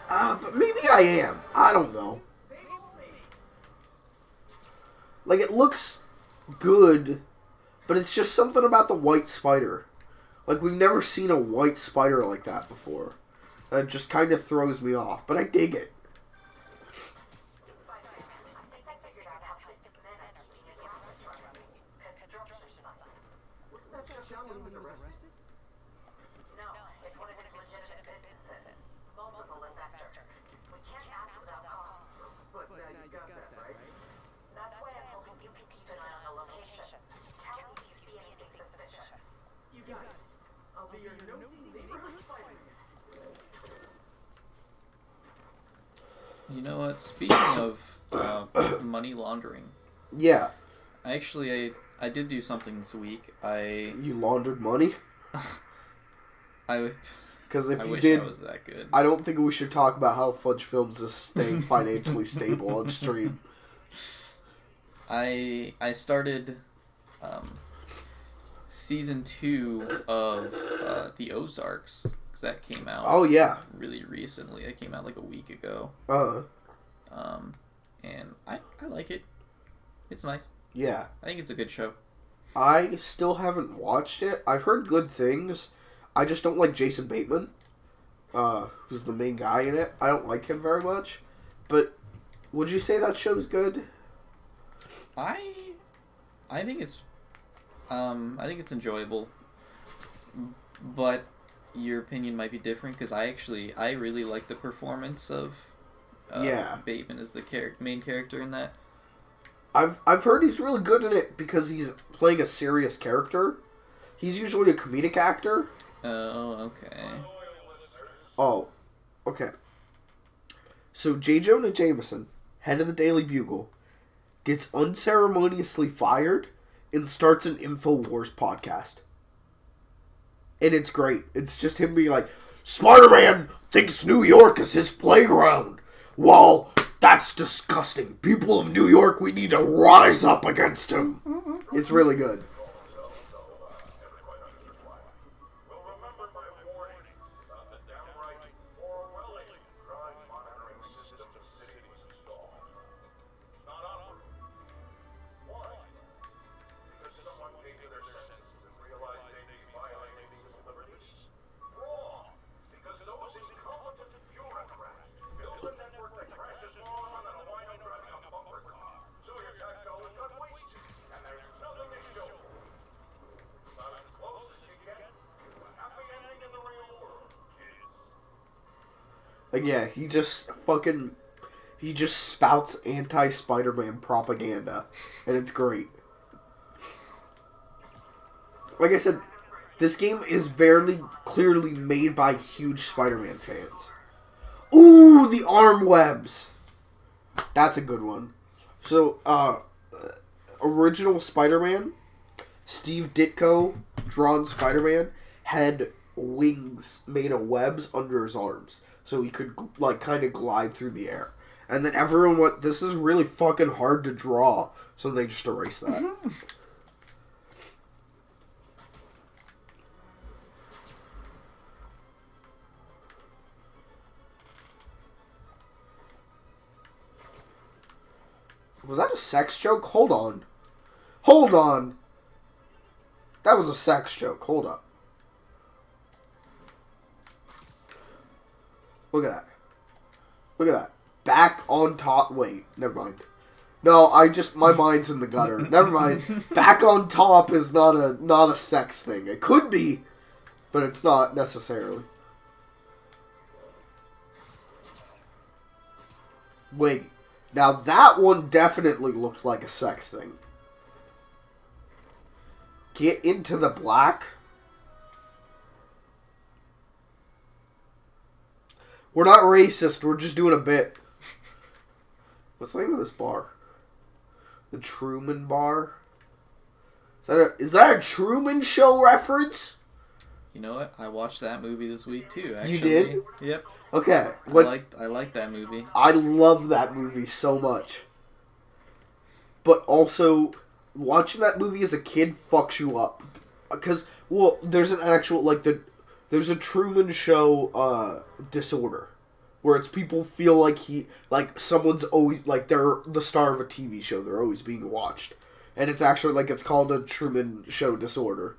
Speaker 3: But maybe I am. I don't know. Like, it looks good, but it's just something about the White Spider. Like, we've never seen a White Spider like that before. That just kind of throws me off, but I dig it.
Speaker 4: You know what? Speaking of money laundering,
Speaker 3: Yeah.
Speaker 4: I did do something this week.
Speaker 3: You laundered money? Because if
Speaker 4: I
Speaker 3: you
Speaker 4: wish
Speaker 3: did,
Speaker 4: I was that good.
Speaker 3: I don't think we should talk about how Fudge Films is staying financially stable on stream.
Speaker 4: I started season 2 of the Ozarks, because that came out.
Speaker 3: Oh yeah,
Speaker 4: really recently. It came out like a week ago. And I like it. It's nice.
Speaker 3: Yeah.
Speaker 4: I think it's a good show.
Speaker 3: I still haven't watched it. I've heard good things. I just don't like Jason Bateman, who's the main guy in it. I don't like him very much. But would you say that show's good?
Speaker 4: I think it's enjoyable. But your opinion might be different, because I really like the performance of Bateman as the main character in that.
Speaker 3: I've heard he's really good in it because he's playing a serious character. He's usually a comedic actor.
Speaker 4: Oh, okay.
Speaker 3: Oh, okay. So J. Jonah Jameson, head of the Daily Bugle, gets unceremoniously fired and starts an InfoWars podcast. And it's great. It's just him being like, Spider-Man thinks New York is his playground. Well, that's disgusting. People of New York, we need to rise up against him. It's really good. Like, yeah, he just spouts anti-Spider-Man propaganda, and it's great. Like I said, this game is very clearly made by huge Spider-Man fans. Ooh, the arm webs. That's a good one. So, original Spider-Man, Steve Ditko, drawn Spider-Man, had wings made of webs under his arms. So he could, like, kind of glide through the air. And then everyone went, this is really fucking hard to draw. So they just erased that. Was that a sex joke? Hold on. Hold on. That was a sex joke. Hold up. Look at that. Look at that. Back on top. Wait, never mind. No, my mind's in the gutter. Never mind. Back on top is not a sex thing. It could be, but it's not necessarily. Wait. Now that one definitely looked like a sex thing. Get into the black. We're not racist, we're just doing a bit. What's the name of this bar? The Truman Bar? Is that a Truman Show reference?
Speaker 4: You know what? I watched that movie this week too, actually.
Speaker 3: You did?
Speaker 4: Yep.
Speaker 3: Okay.
Speaker 4: I liked that movie.
Speaker 3: I love that movie so much. But also, watching that movie as a kid fucks you up. Because, well, there's an actual, there's a Truman Show disorder. Where it's people feel like someone's always, they're the star of a TV show. They're always being watched. And it's actually, it's called a Truman Show disorder.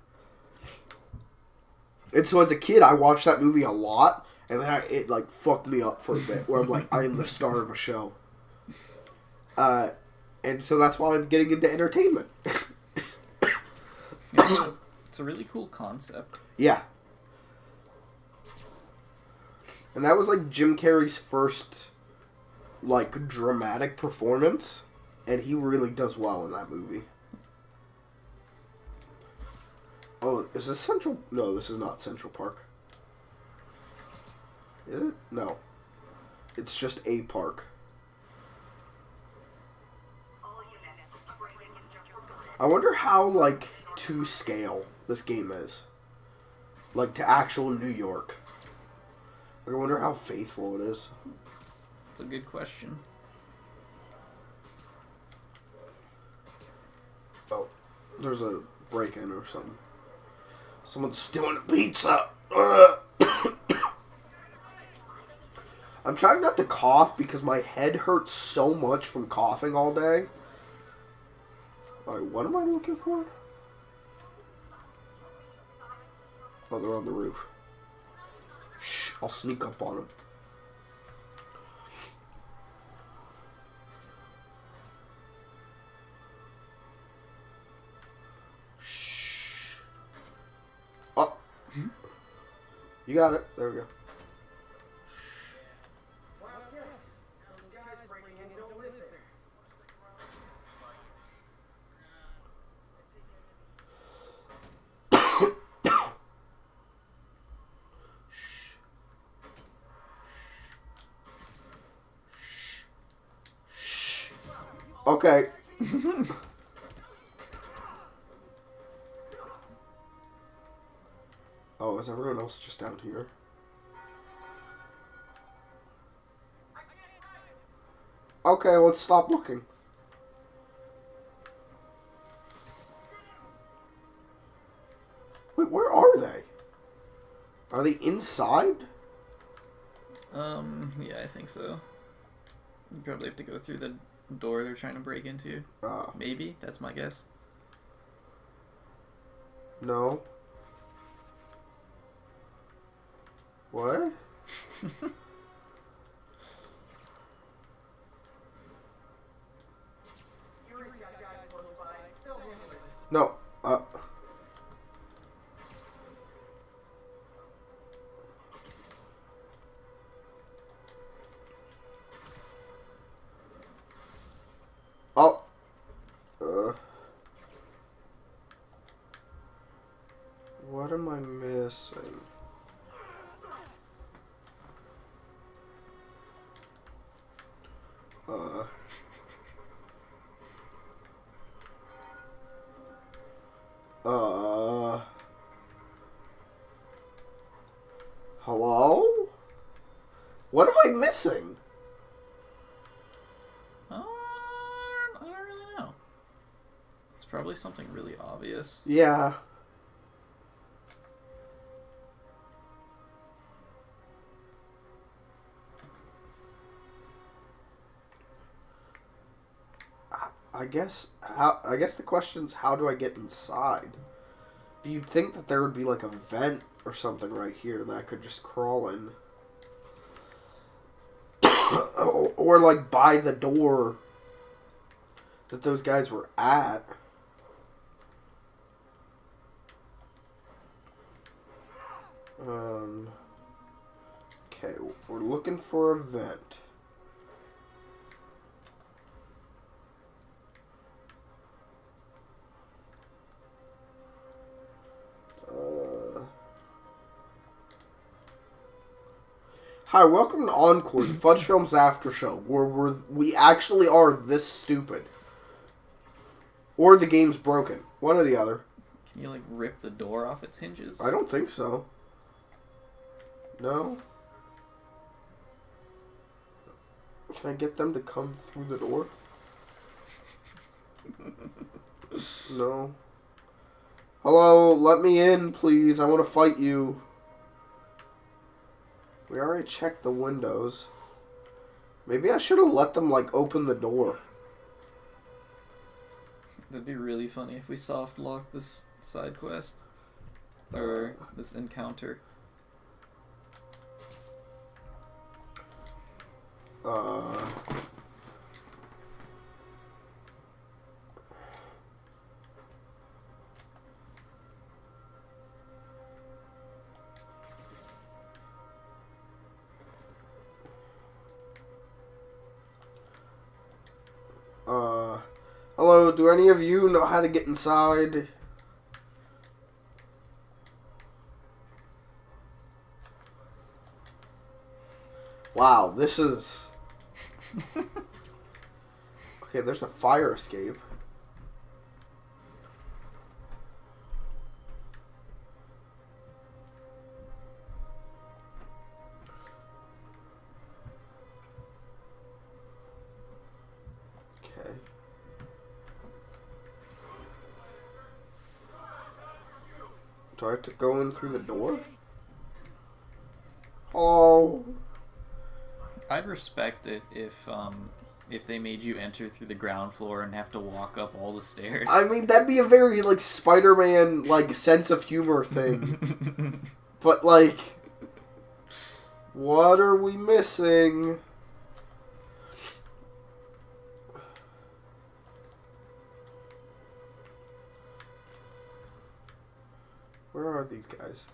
Speaker 3: And so as a kid, I watched that movie a lot. And then it fucked me up for a bit. Where I'm like, I am the star of a show. And so that's why I'm getting into entertainment.
Speaker 4: It's a really cool concept.
Speaker 3: Yeah. And that was, Jim Carrey's first, dramatic performance. And he really does well in that movie. Oh, is this Central? No, this is not Central Park. Is it? No. It's just a park. I wonder how, to scale this game is. To actual New York. I wonder how faithful it is.
Speaker 4: It's a good question.
Speaker 3: Oh, there's a break-in or something. Someone's stealing a pizza! I'm trying not to cough because my head hurts so much from coughing all day. Alright, what am I looking for? Oh, they're on the roof. Shh, I'll sneak up on them. Shh. Oh. You got it. There we go.
Speaker 1: Well, yes. Those guys breaking in don't live there.
Speaker 3: Okay. Oh, is everyone else just down here? Okay, let's stop looking. Wait, where are they? Are they inside?
Speaker 4: Yeah, I think so. You probably have to go through the door they're trying to break into. Maybe? That's my guess.
Speaker 3: No. What? No. Oh. What am I missing? Uh. Hello? What am I missing?
Speaker 4: I don't really know. It's probably something really obvious.
Speaker 3: Yeah. I guess the question's how do I get inside? Do you think that there would be like a vent or something right here that I could just crawl in? Or like by the door that those guys were at. Okay, we're looking for a vent. Hi, welcome to Encore, the Fudge Films After Show, where we actually are this stupid. Or the game's broken. One or the other.
Speaker 4: Can you, like, rip the door off its hinges?
Speaker 3: I don't think so. No? Can I get them to come through the door? No. Hello, let me in, please. I want to fight you. We already checked the windows. Maybe I should have let them, like, open the door.
Speaker 4: That'd be really funny if we soft locked this side quest. Or this encounter.
Speaker 3: Hello, do any of you know how to get inside? Wow, this is... Okay, there's a fire escape. Okay. Do I have to go in through the door? Oh.
Speaker 4: I'd respect it if they made you enter through the ground floor and have to walk up all the stairs.
Speaker 3: I mean, that'd be a very, like, Spider-Man, like, sense of humor thing. But, like, what are we missing? Where are these guys?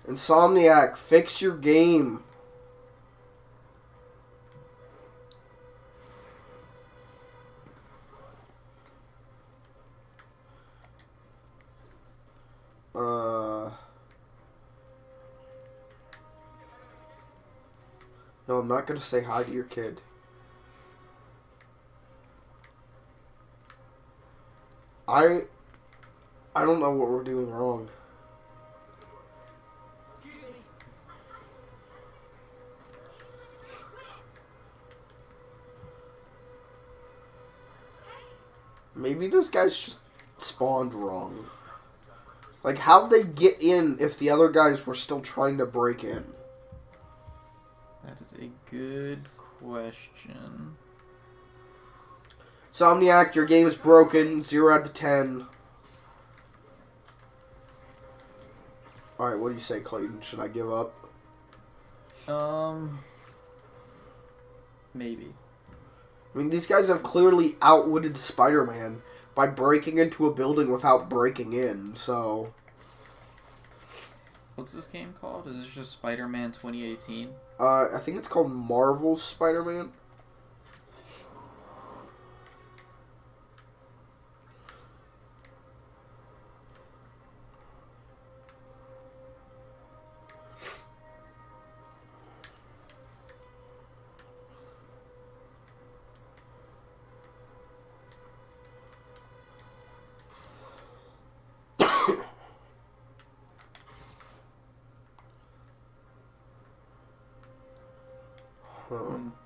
Speaker 3: Insomniac, fix your game. No, I'm not gonna say hi to your kid. I don't know what we're doing wrong. Maybe those guys just spawned wrong. Like, how'd they get in if the other guys were still trying to break in?
Speaker 4: That is a good question.
Speaker 3: Insomniac, your game is broken. 0 out of 10. Alright, what do you say, Clayton? Should I give up?
Speaker 4: Maybe.
Speaker 3: I mean, these guys have clearly outwitted Spider-Man by breaking into a building without breaking in, so...
Speaker 4: What's this game called? Is this just Spider-Man 2018?
Speaker 3: I think it's called Marvel's Spider-Man.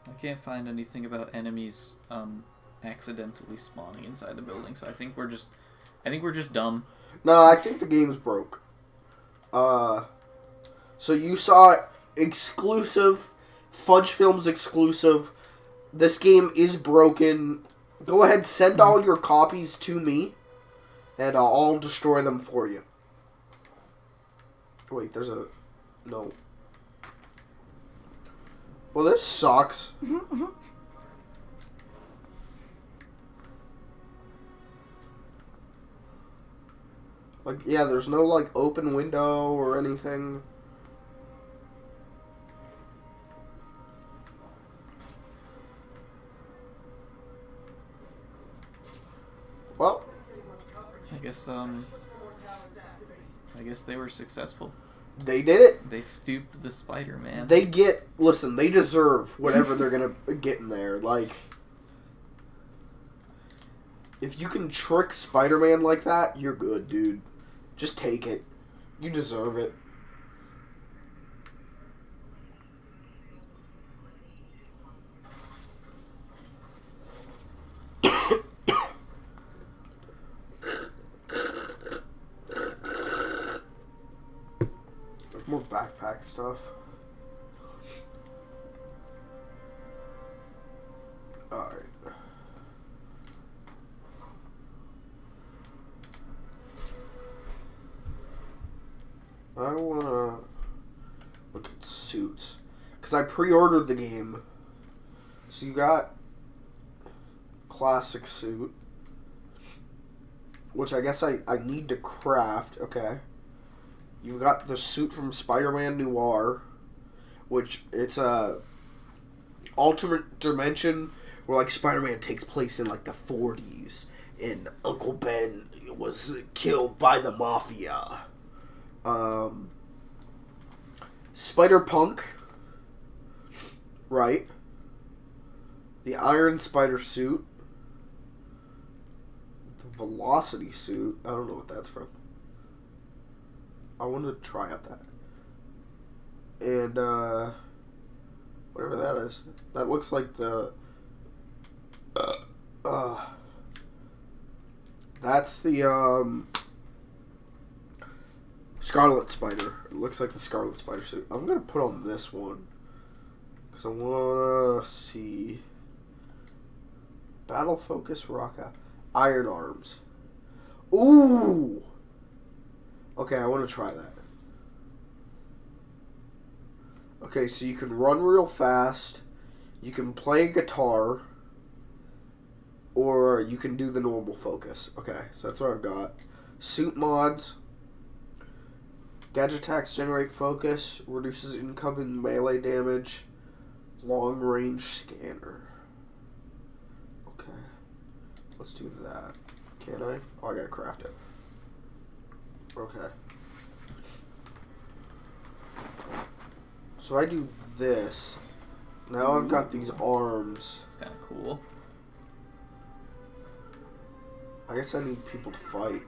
Speaker 4: I can't find anything about enemies accidentally spawning inside the building, so I think we're just dumb.
Speaker 3: No, I think the game's broke. So you saw exclusive, Fudge Films exclusive. This game is broken. Go ahead, send all your copies to me, and I'll destroy them for you. Wait, there's a... No. Well, this sucks. Like, yeah, there's no, like, open window or anything. Well,
Speaker 4: I guess they were successful.
Speaker 3: they did it.
Speaker 4: They stooped the Spider-Man.
Speaker 3: They get... Listen, they deserve whatever they're gonna get in there. Like, if you can trick Spider-Man like that, you're good, dude. Just take it. You deserve it. There's more backpack stuff. Alright. I wanna look at suits. Because I pre-ordered the game. So you got classic suit. Which I guess I need to craft. Okay. You've got the suit from Spider-Man Noir. Which it's a alternate dimension where like Spider-Man takes place in like the 40s. And Uncle Ben was killed by the Mafia. Spider-Punk, right? The Iron Spider suit, the Velocity suit. I don't know what that's from. I want to try out that. And whatever that is, that looks like the. That's the Scarlet Spider. It looks like the Scarlet Spider suit. I'm going to put on this one. Because I want to see... Battle Focus Rockout. Iron Arms. Ooh! Okay, I want to try that. Okay, so you can run real fast. You can play guitar. Or you can do the normal focus. Okay, so that's what I've got. Suit mods. Gadget attacks generate focus, reduces incoming melee damage, long range scanner. Okay. Let's do that. Can I? Oh, I gotta craft it. Okay. So I do this. Now I've got these arms.
Speaker 4: It's kind of cool.
Speaker 3: I guess I need people to fight.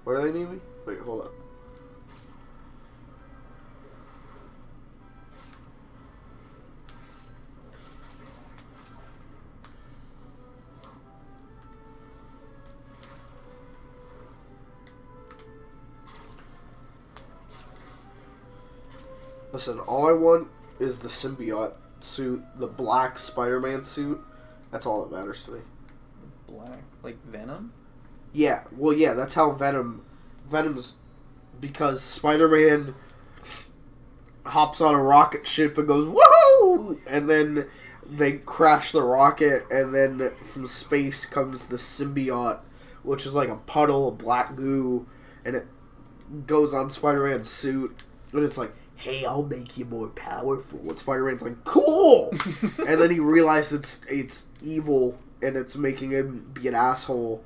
Speaker 3: Where do they need me? Wait, hold up. Listen, all I want is the symbiote suit, the black Spider-Man suit. That's all that matters to me.
Speaker 4: Black, like Venom?
Speaker 3: Yeah, well, yeah, that's how Venom's, because Spider-Man hops on a rocket ship and goes, woohoo! And then they crash the rocket, and then from space comes the symbiote which is like a puddle of black goo, and it goes on Spider-Man's suit, and it's like, hey, I'll make you more powerful. And Spider-Man's like, cool! And then he realizes it's evil, and it's making him be an asshole.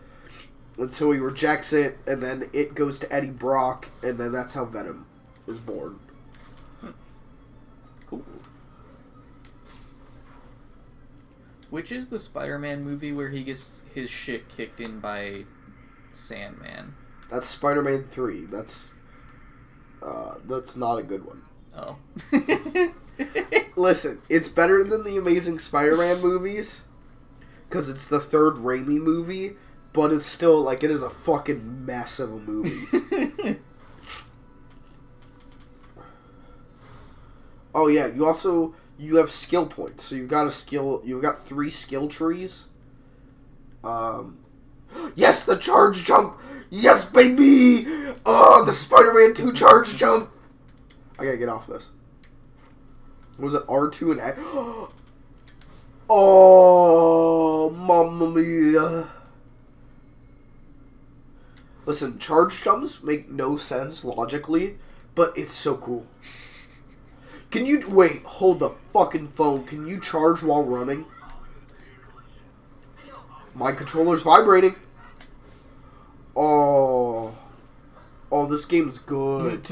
Speaker 3: And so he rejects it, and then it goes to Eddie Brock, and then that's how Venom is born.
Speaker 4: Cool. Which is the Spider-Man movie where he gets his shit kicked in by Sandman?
Speaker 3: That's Spider-Man 3. That's not a good one.
Speaker 4: Oh.
Speaker 3: Listen, it's better than the Amazing Spider-Man movies, because it's the third Raimi movie, but it's still, like, it is a fucking mess of a movie. Oh yeah, you have skill points, so you've got 3 skill trees. Yes, the charge jump! Yes, baby! Oh, the Spider-Man 2 charge jump! I gotta get off this. What was it, R2 and A? Oh, mamma mia. Listen, charge jumps make no sense logically, but it's so cool. Can you... Wait, hold the fucking phone. Can you charge while running? My controller's vibrating. Oh, this game's good.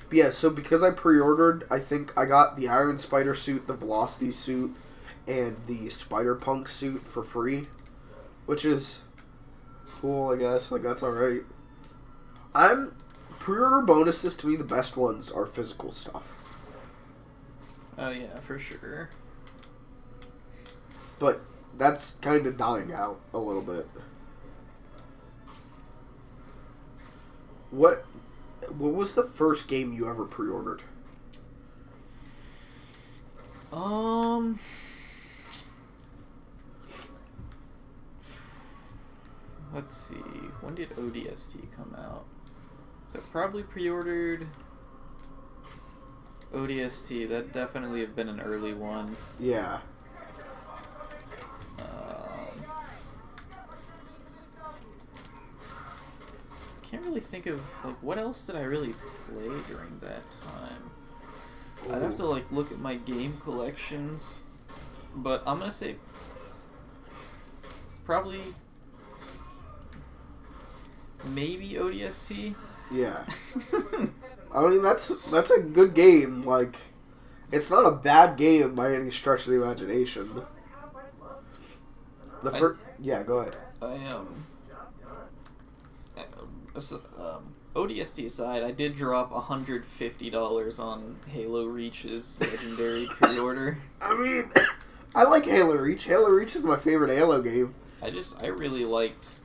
Speaker 3: But yeah, so because I pre-ordered, I think I got the Iron Spider suit, the Velocity suit, and the Spider-Punk suit for free, which is cool, I guess. Like, that's alright. Pre-order bonuses, to me, the best ones are physical stuff.
Speaker 4: Oh yeah, for sure.
Speaker 3: But that's kind of dying out a little bit. What was the first game you ever pre-ordered?
Speaker 4: Let's see. When did ODST come out? So probably pre-ordered ODST. That definitely have been an early one.
Speaker 3: Yeah.
Speaker 4: Can't really think of, like, what else did I really play during that time? I'd have to, like, look at my game collections, but I'm gonna say probably maybe ODST.
Speaker 3: Yeah. I mean, that's a good game. Like, it's not a bad game by any stretch of the imagination. Yeah, go ahead.
Speaker 4: ODST aside, I did drop $150 on Halo Reach's legendary pre-order.
Speaker 3: I mean, I like Halo Reach. Halo Reach is my favorite Halo game.
Speaker 4: I really liked...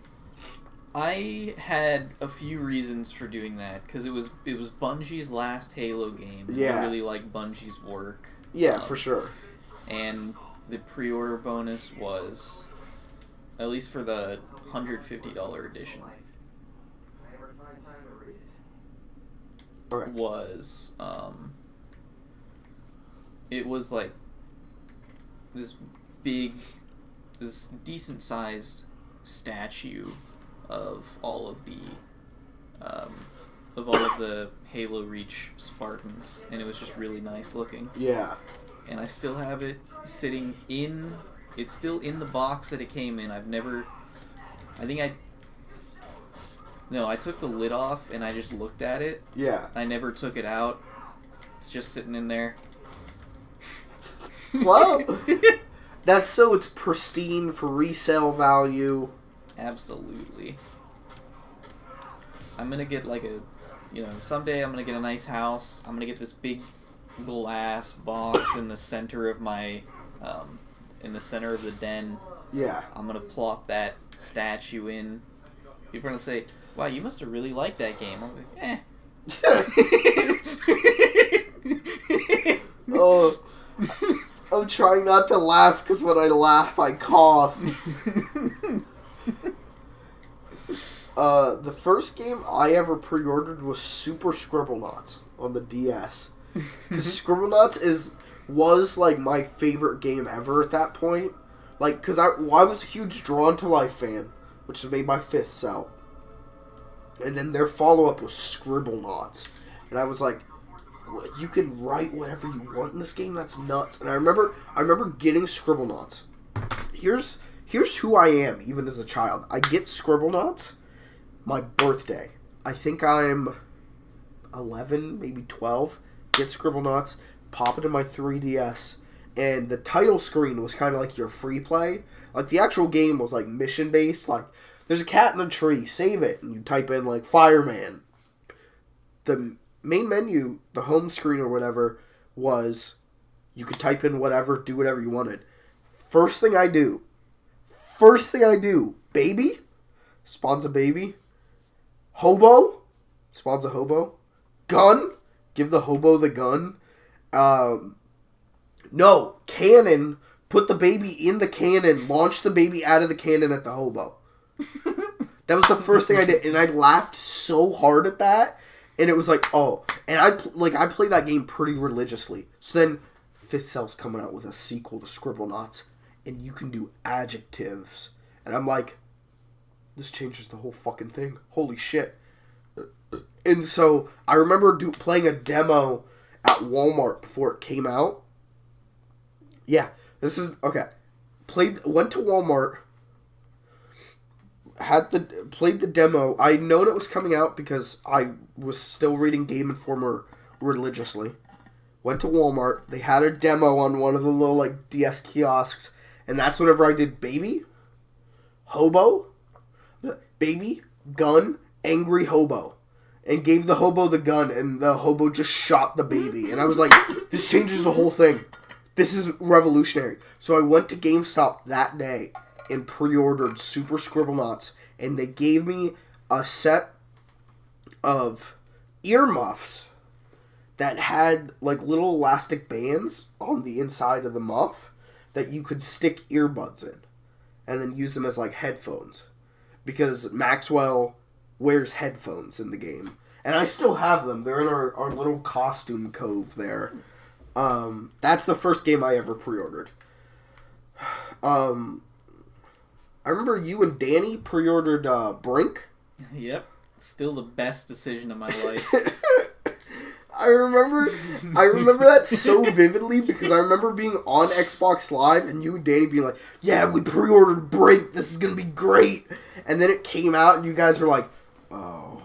Speaker 4: I had a few reasons for doing that, because it was Bungie's last Halo game.
Speaker 3: Yeah.
Speaker 4: I really like Bungie's work.
Speaker 3: Yeah, for sure.
Speaker 4: And the pre-order bonus was, at least for the $150 edition,
Speaker 3: Okay.
Speaker 4: was, it was like this decent sized statue of all of the Halo Reach Spartans, and it was just really nice looking.
Speaker 3: Yeah.
Speaker 4: And I still have it sitting in. It's still in the box that it came in. I took the lid off and I just looked at it.
Speaker 3: Yeah.
Speaker 4: I never took it out. It's just sitting in there.
Speaker 3: Well, that's so it's pristine for resale value.
Speaker 4: Absolutely. I'm gonna get someday I'm gonna get a nice house. I'm gonna get this big glass box in the center of my, in the center of the den.
Speaker 3: Yeah.
Speaker 4: I'm gonna plop that statue in. People are gonna say, "Wow, you must have really liked that game." I'm like, eh.
Speaker 3: Oh, I'm trying not to laugh because when I laugh, I cough. The first game I ever pre-ordered was Super Scribblenauts on the DS. Because Scribblenauts is was like my favorite game ever at that point. Like, because I was a huge Drawn to Life fan, which is made by Fifth Cell. And then their follow-up was Scribblenauts. And I was like, you can write whatever you want in this game? That's nuts. And I remember getting Scribblenauts. Here's who I am, even as a child. I get Scribblenauts my birthday. I think I'm 11, maybe 12. Get Scribblenauts, pop it in my 3DS, and the title screen was kind of like your free play. Like, the actual game was, like, mission-based. Like, there's a cat in the tree, save it. And you type in, like, Fireman. The main menu, the home screen or whatever, was you could type in whatever, do whatever you wanted. First thing I do, baby, spawns a baby. Hobo, spawns a hobo. Gun, give the hobo the gun. No, cannon, put the baby in the cannon, launch the baby out of the cannon at the hobo. That was the first thing I did, and I laughed so hard at that, and it was like, oh, and I played that game pretty religiously. So then, Fifth Cell's coming out with a sequel to Scribblenauts, and you can do adjectives, and I'm like, this changes the whole fucking thing. Holy shit. And so, I remember playing a demo at Walmart before it came out. Yeah, this is, okay. Went to Walmart, played the demo. I known it was coming out because I was still reading Game Informer religiously. Went to Walmart, they had a demo on one of the little, like, DS kiosks, and that's whenever I did baby, hobo, baby, gun, angry hobo. And gave the hobo the gun, and the hobo just shot the baby. And I was like, this changes the whole thing. This is revolutionary. So I went to GameStop that day and pre-ordered Super Scribblenauts. And they gave me a set of earmuffs that had like little elastic bands on the inside of the muff that you could stick earbuds in. And then use them as like headphones. Because Maxwell wears headphones in the game. And I still have them. They're in our little costume cove there. That's the first game I ever pre-ordered. I remember you and Danny pre-ordered Brink.
Speaker 4: Yep. Still the best decision of my life.
Speaker 3: I remember that so vividly because I remember being on Xbox Live and you and Danny being like, yeah, we pre-ordered Brink. This is going to be great. And then it came out and you guys were like, oh.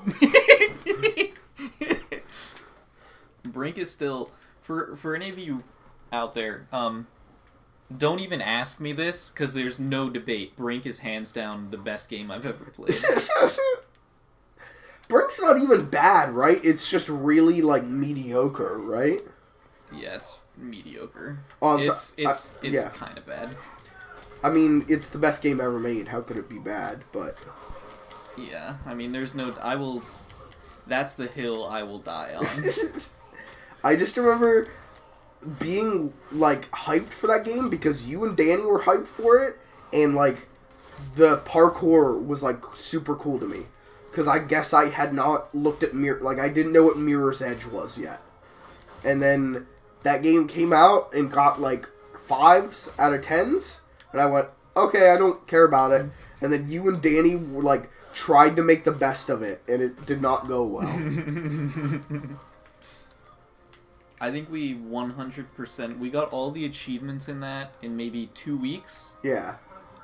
Speaker 4: Brink is still, for any of you out there, don't even ask me this, because there's no debate. Brink is hands down the best game I've ever played.
Speaker 3: Brink's not even bad, right? It's just really, like, mediocre, right?
Speaker 4: Yeah, it's mediocre.
Speaker 3: Oh,
Speaker 4: it's
Speaker 3: yeah.
Speaker 4: kind of bad.
Speaker 3: I mean, it's the best game ever made. How could it be bad? But
Speaker 4: yeah, I mean, there's no... That's the hill I will die on.
Speaker 3: I just remember being, like, hyped for that game because you and Danny were hyped for it, and, like, the parkour was, like, super cool to me. Because I guess I had not looked at I didn't know what Mirror's Edge was yet. And then that game came out and got, like, 5s out of 10s, and I went, okay, I don't care about it. And then you and Danny were, like, tried to make the best of it, and it did not go well.
Speaker 4: I think we 100%... We got all the achievements in that in maybe 2 weeks.
Speaker 3: Yeah.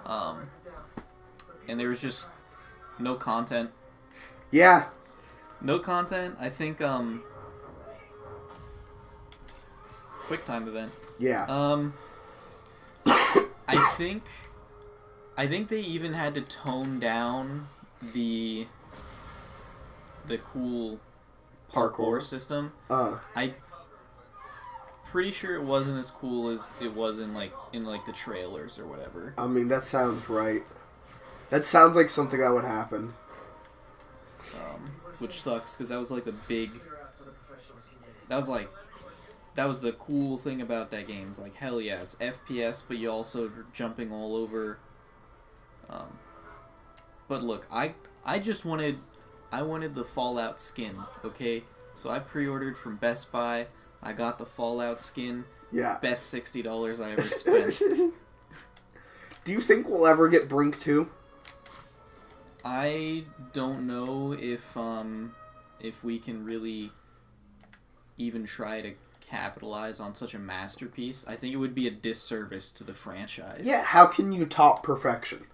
Speaker 4: And there was just no content.
Speaker 3: Yeah.
Speaker 4: No content. I think, quick time event.
Speaker 3: Yeah.
Speaker 4: I think they even had to tone down the cool parkour system. I pretty sure it wasn't as cool as it was in the trailers or whatever.
Speaker 3: I mean, that sounds right. That sounds like something that would happen.
Speaker 4: Which sucks because that was like the big. That was the cool thing about that game. It's like, hell yeah, it's FPS, but you also are jumping all over. But look, I wanted the Fallout skin, okay? So I pre-ordered from Best Buy. I got the Fallout skin.
Speaker 3: Yeah.
Speaker 4: Best $60 I ever spent.
Speaker 3: Do you think we'll ever get Brink 2?
Speaker 4: I don't know if we can really even try to capitalize on such a masterpiece. I think it would be a disservice to the franchise.
Speaker 3: Yeah, how can you top perfection?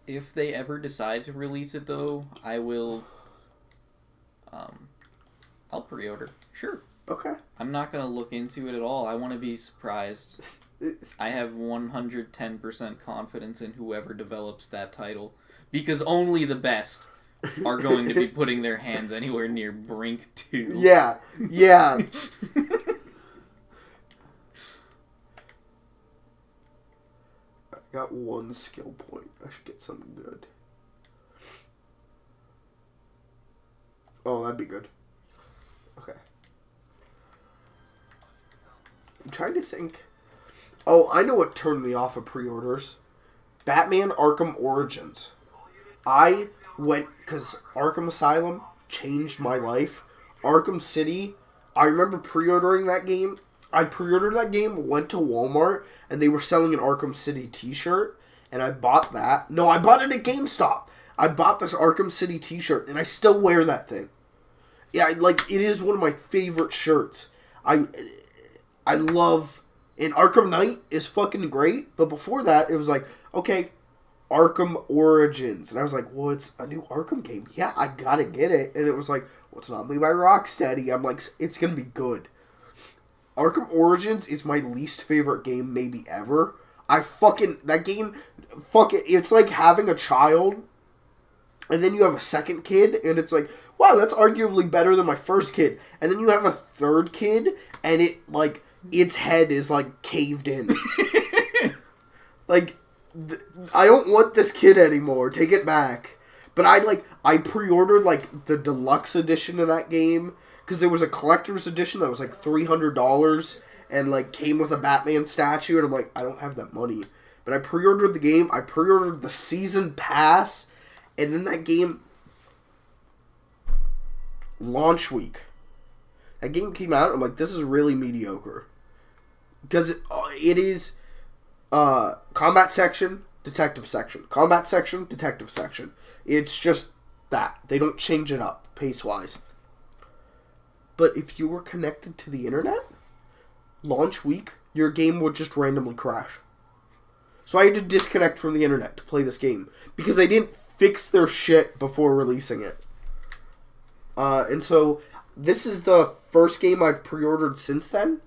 Speaker 4: If they ever decide to release it, though, I will. I'll pre-order. Sure.
Speaker 3: Okay.
Speaker 4: I'm not gonna look into it at all. I want to be surprised. I have 110% confidence in whoever develops that title, because only the best are going to be putting their hands anywhere near Brink 2.
Speaker 3: Yeah. Yeah. I got 1 skill point. I should get something good. Oh, that'd be good. Okay. I'm trying to think. Oh, I know what turned me off of pre-orders. Batman Arkham Origins. I went, because Arkham Asylum changed my life. Arkham City, I remember pre-ordering that game. I pre-ordered that game, went to Walmart, and they were selling an Arkham City t-shirt, and I bought that. No, I bought it at GameStop. I bought this Arkham City t-shirt, and I still wear that thing. Yeah, like, it is one of my favorite shirts. I love, and Arkham Knight is fucking great, but before that, it was like, okay, Arkham Origins, and I was like, well, it's a new Arkham game. Yeah, I gotta get it, and it was like, well, it's not made by Rocksteady. I'm like, it's gonna be good. Arkham Origins is my least favorite game maybe ever. That game, it's like having a child, and then you have a second kid, and it's like, wow, that's arguably better than my first kid. And then you have a third kid, and its head is, like, caved in. Like, I don't want this kid anymore. Take it back. But I pre-ordered, like, the deluxe edition of that game, because there was a collector's edition that was, like, $300, and, like, came with a Batman statue, and I'm like, I don't have that money. But I pre-ordered the game, I pre-ordered the season pass, and then that game, launch week, that game came out, I'm like, this is really mediocre. Because it is combat section, detective section. Combat section, detective section. It's just that. They don't change it up, pace-wise. But if you were connected to the internet, launch week, your game would just randomly crash. So I had to disconnect from the internet to play this game. Because they didn't fix their shit before releasing it. And so, this is the first game I've pre-ordered since then.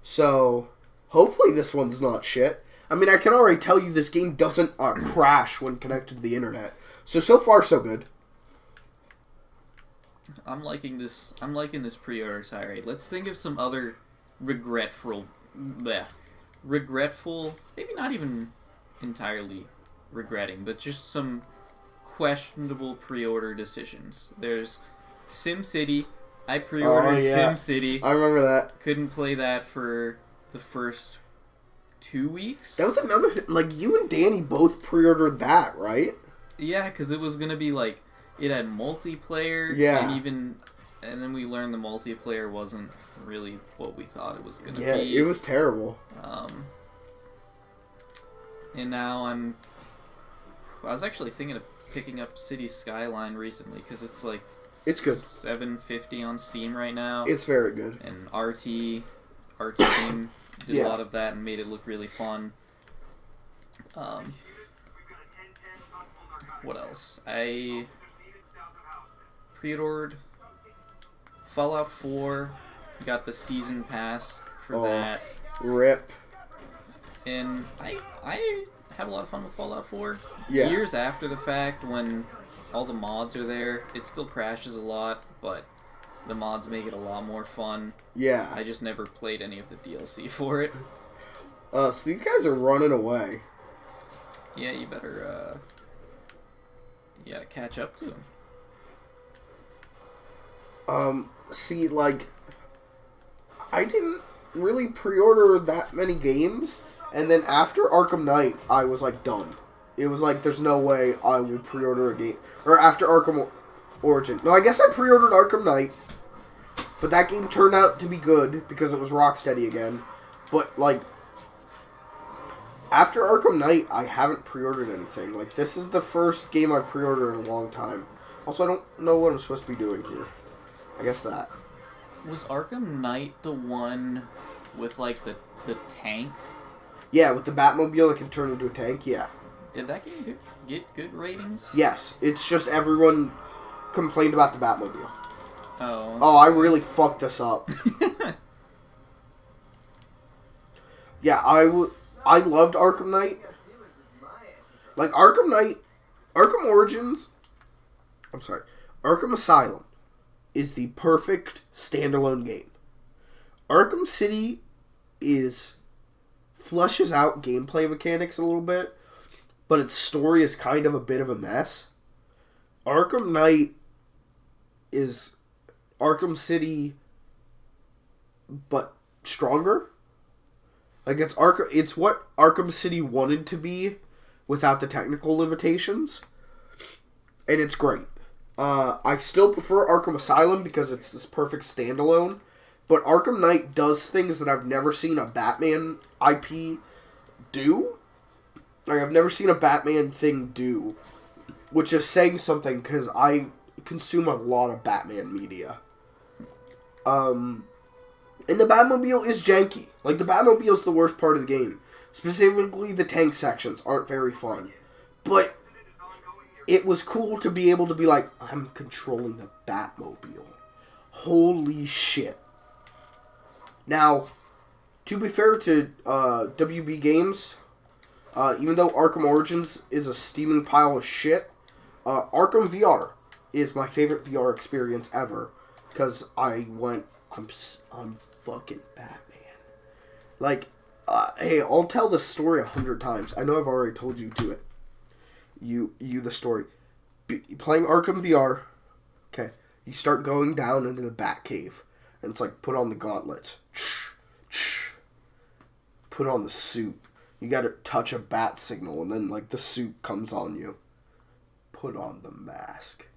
Speaker 3: So, hopefully this one's not shit. I mean, I can already tell you this game doesn't crash when connected to the internet. So far, so good.
Speaker 4: I'm liking this pre-order tirade. Let's think of some other regretful, maybe not even entirely regretting, but just some questionable pre-order decisions. There's SimCity. I pre-ordered SimCity.
Speaker 3: I remember that.
Speaker 4: Couldn't play that for the first 2 weeks.
Speaker 3: That was another thing. Like, you and Danny both pre-ordered that, right?
Speaker 4: Yeah, because it was going to be like, it had multiplayer.
Speaker 3: Yeah.
Speaker 4: And then we learned the multiplayer wasn't really what we thought it was going to be.
Speaker 3: Yeah, it was terrible.
Speaker 4: And now I was actually thinking of picking up City Skyline recently, because it's like,
Speaker 3: it's good.
Speaker 4: $7.50 on Steam right now.
Speaker 3: It's very good.
Speaker 4: And RT Team did a lot of that and made it look really fun. What else? I pre-ordered Fallout 4. Got the season pass for that.
Speaker 3: RIP.
Speaker 4: And I have a lot of fun with Fallout 4.
Speaker 3: Yeah.
Speaker 4: Years after the fact, when all the mods are there, it still crashes a lot, but the mods make it a lot more fun.
Speaker 3: Yeah.
Speaker 4: I just never played any of the DLC for it.
Speaker 3: So these guys are running away.
Speaker 4: Yeah, you better, you gotta catch up to them.
Speaker 3: See, like, I didn't really pre-order that many games, and then after Arkham Knight, I was, like, done. It was like, there's no way I will pre-order a game. Or after Arkham Origin. No, I guess I pre-ordered Arkham Knight, but that game turned out to be good because it was Rocksteady again. But, like, after Arkham Knight, I haven't pre-ordered anything. Like, this is the first game I've pre-ordered in a long time. Also, I don't know what I'm supposed to be doing here. I guess that.
Speaker 4: Was Arkham Knight the one with, like, the tank?
Speaker 3: Yeah, with the Batmobile that can turn into a tank, yeah.
Speaker 4: Did that game get good ratings?
Speaker 3: Yes, it's just everyone complained about the Batmobile.
Speaker 4: Oh.
Speaker 3: Oh, I really fucked this up. Yeah, I loved Arkham Knight. Like, Arkham Origins, Arkham Asylum is the perfect standalone game. Arkham City fleshes out gameplay mechanics a little bit, but its story is kind of a bit of a mess. Arkham Knight is Arkham City, but stronger. Like, it's what Arkham City wanted to be without the technical limitations, and it's great. I still prefer Arkham Asylum because it's this perfect standalone, but Arkham Knight does things that I've never seen a Batman IP do. Like, I've never seen a Batman thing do, which is saying something because I consume a lot of Batman media. And the Batmobile is janky. Like, the Batmobile is the worst part of the game. Specifically, the tank sections aren't very fun. But it was cool to be able to be like, I'm controlling the Batmobile. Holy shit. Now, to be fair to WB Games, even though Arkham Origins is a steaming pile of shit, Arkham VR is my favorite VR experience ever. Because I'm fucking Batman. Like, hey, I'll tell this story 100 times. I know I've already told you to it. You the story. Playing Arkham VR, okay, you start going down into the Batcave. And it's like, put on the gauntlets. Put on the suit. You gotta touch a bat signal, and then, like, the suit comes on you. Put on the mask.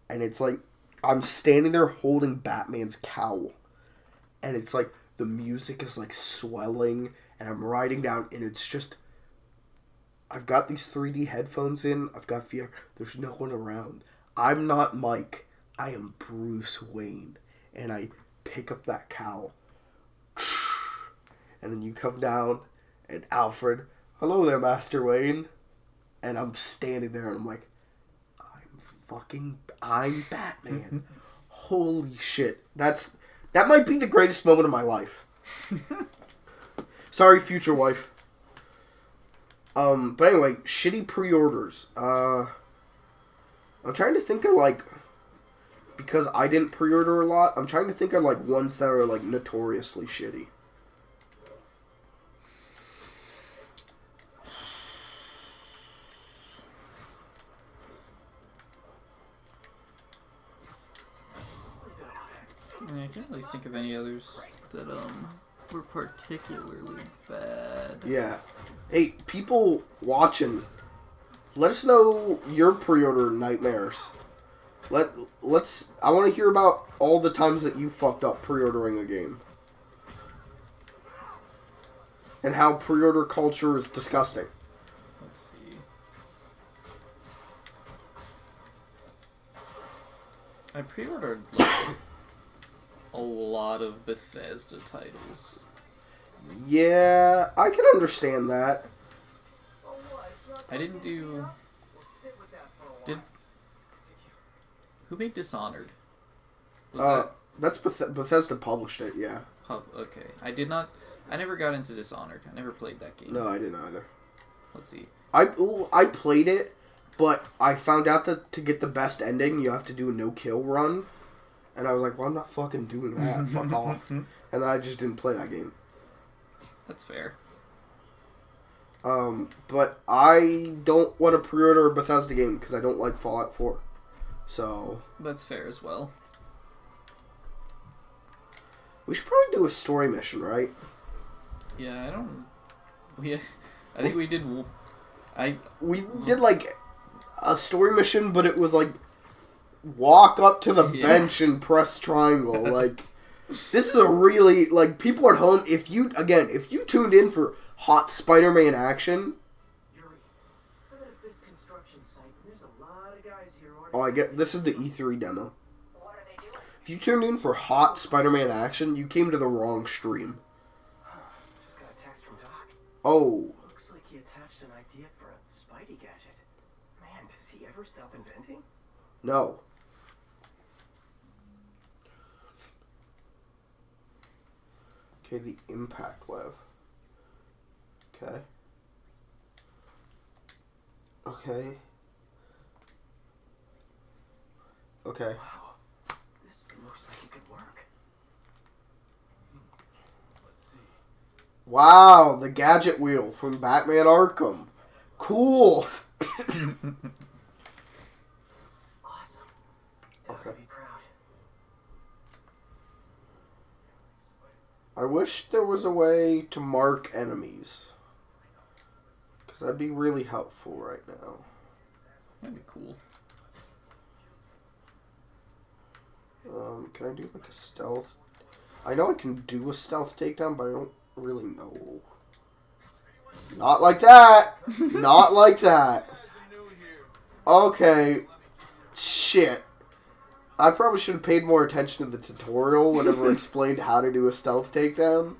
Speaker 3: And it's like, I'm standing there holding Batman's cowl. And it's like, the music is, like, swelling, and I'm riding down, and it's just, I've got these 3D headphones in, I've got VR, there's no one around. I'm not Mike, I am Bruce Wayne. And I pick up that cowl. And then you come down, and Alfred, hello there, Master Wayne. And I'm standing there, and I'm like, I'm Batman. Holy shit. That might be the greatest moment of my life. Sorry, future wife. But anyway, shitty pre-orders. I'm trying to think of, like, because I didn't pre-order a lot, I'm trying to think of, like, ones that are, like, notoriously shitty.
Speaker 4: I can't really think of any others that were particularly bad.
Speaker 3: Yeah. Hey, people watching, let us know your pre-order nightmares. I want to hear about all the times that you fucked up pre-ordering a game. And how pre-order culture is disgusting.
Speaker 4: Let's see. I pre-ordered, like, a lot of Bethesda titles.
Speaker 3: Yeah, I can understand that.
Speaker 4: I didn't do... Who made Dishonored?
Speaker 3: That's Bethesda published it, yeah.
Speaker 4: Okay. I never got into Dishonored. I never played that game.
Speaker 3: No, I didn't either.
Speaker 4: Let's see.
Speaker 3: I played it, but I found out that to get the best ending, you have to do a no-kill run. And I was like, well, I'm not fucking doing that. Fuck off. And then I just didn't play that game.
Speaker 4: That's fair.
Speaker 3: But I don't want to pre-order a Bethesda game because I don't like Fallout 4. So...
Speaker 4: That's fair as well.
Speaker 3: We should probably do a story mission, right?
Speaker 4: Yeah, I think we did...
Speaker 3: We did, like, a story mission, but it was, like, walk up to the
Speaker 4: Yeah.
Speaker 3: bench and press triangle. Like, this is a really, like, people at home, if you tuned in for hot Spider-Man action...
Speaker 1: Yuri, I'm at a Fisk construction site, and there's a lot of guys here
Speaker 3: Oh, I get, this is the E3 demo.
Speaker 5: What are they doing?
Speaker 3: If you tuned in for hot Spider-Man action, you came to the wrong stream.
Speaker 1: Just got a text from Doc.
Speaker 3: Oh.
Speaker 1: Looks like he attached an idea for a Spidey gadget. Man, does he ever stop inventing?
Speaker 3: No. Okay, the impact web. Okay. Okay. Okay.
Speaker 1: Wow, this looks like it could work. Let's see.
Speaker 3: Wow, the gadget wheel from Batman Arkham. Cool.
Speaker 1: Awesome. Doc
Speaker 3: Okay.
Speaker 1: would be proud.
Speaker 3: I wish there was a way to mark enemies. Because that'd be really helpful right now.
Speaker 4: That'd be cool.
Speaker 3: Can I do like a stealth? I know I can do a stealth takedown, but I don't really know. Not like that! Not like that! Okay. Shit. I probably should have paid more attention to the tutorial whenever it explained how to do a stealth takedown.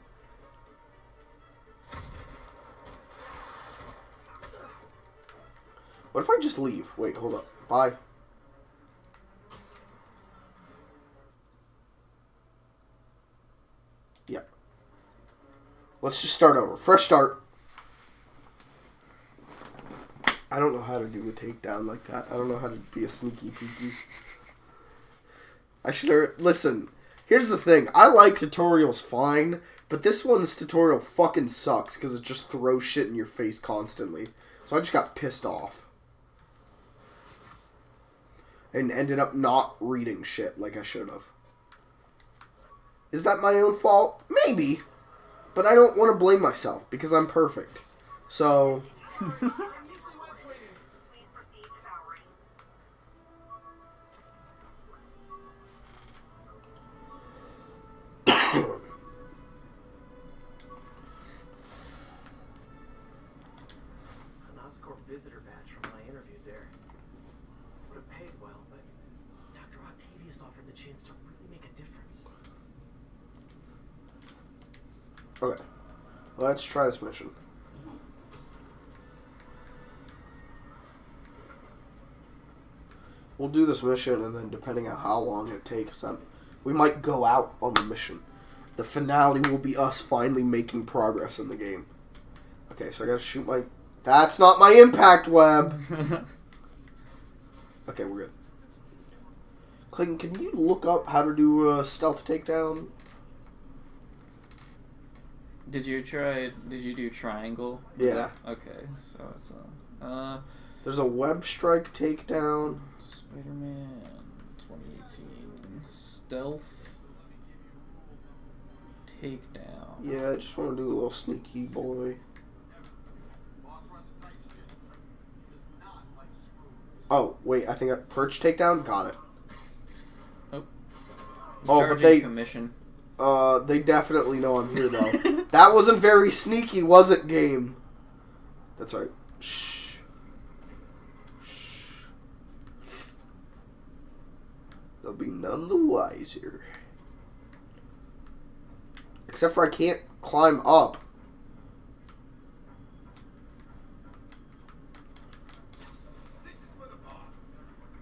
Speaker 3: What if I just leave? Wait, hold up. Bye. Yeah. Let's just start over. Fresh start. I don't know how to do a takedown like that. I don't know how to be a sneaky peeky. I should have... Listen, here's the thing. I like tutorials fine, but this one's tutorial fucking sucks because it just throws shit in your face constantly. So I just got pissed off. And ended up not reading shit like I should have. Is that my own fault? Maybe. But I don't want to blame myself because I'm perfect. So...
Speaker 5: Please proceed powering.
Speaker 1: An Encore visitor badge from when I interviewed there. Would have paid well, but Dr. Octavius offered the chance to really make a difference.
Speaker 3: Okay. Let's try this mission. We'll do this mission, and then depending on how long it takes, we might go out on the mission. The finale will be us finally making progress in the game. Okay, so I gotta shoot my... That's not my impact web! Okay, we're good. Clayton, can you look up how to do a stealth takedown?
Speaker 4: Did you do triangle?
Speaker 3: Yeah.
Speaker 4: Okay, so it's
Speaker 3: There's a web strike takedown.
Speaker 4: Spider-Man 2018 stealth takedown.
Speaker 3: Yeah, I just want to do a little sneaky boy. Oh, wait, I think perch takedown? Got it.
Speaker 4: Oh,
Speaker 3: Oh, but they...
Speaker 4: commission.
Speaker 3: They definitely know I'm here, though. That wasn't very sneaky, was it, game? That's right. Shh. Shh. They'll be none the wiser. Except for I can't climb up.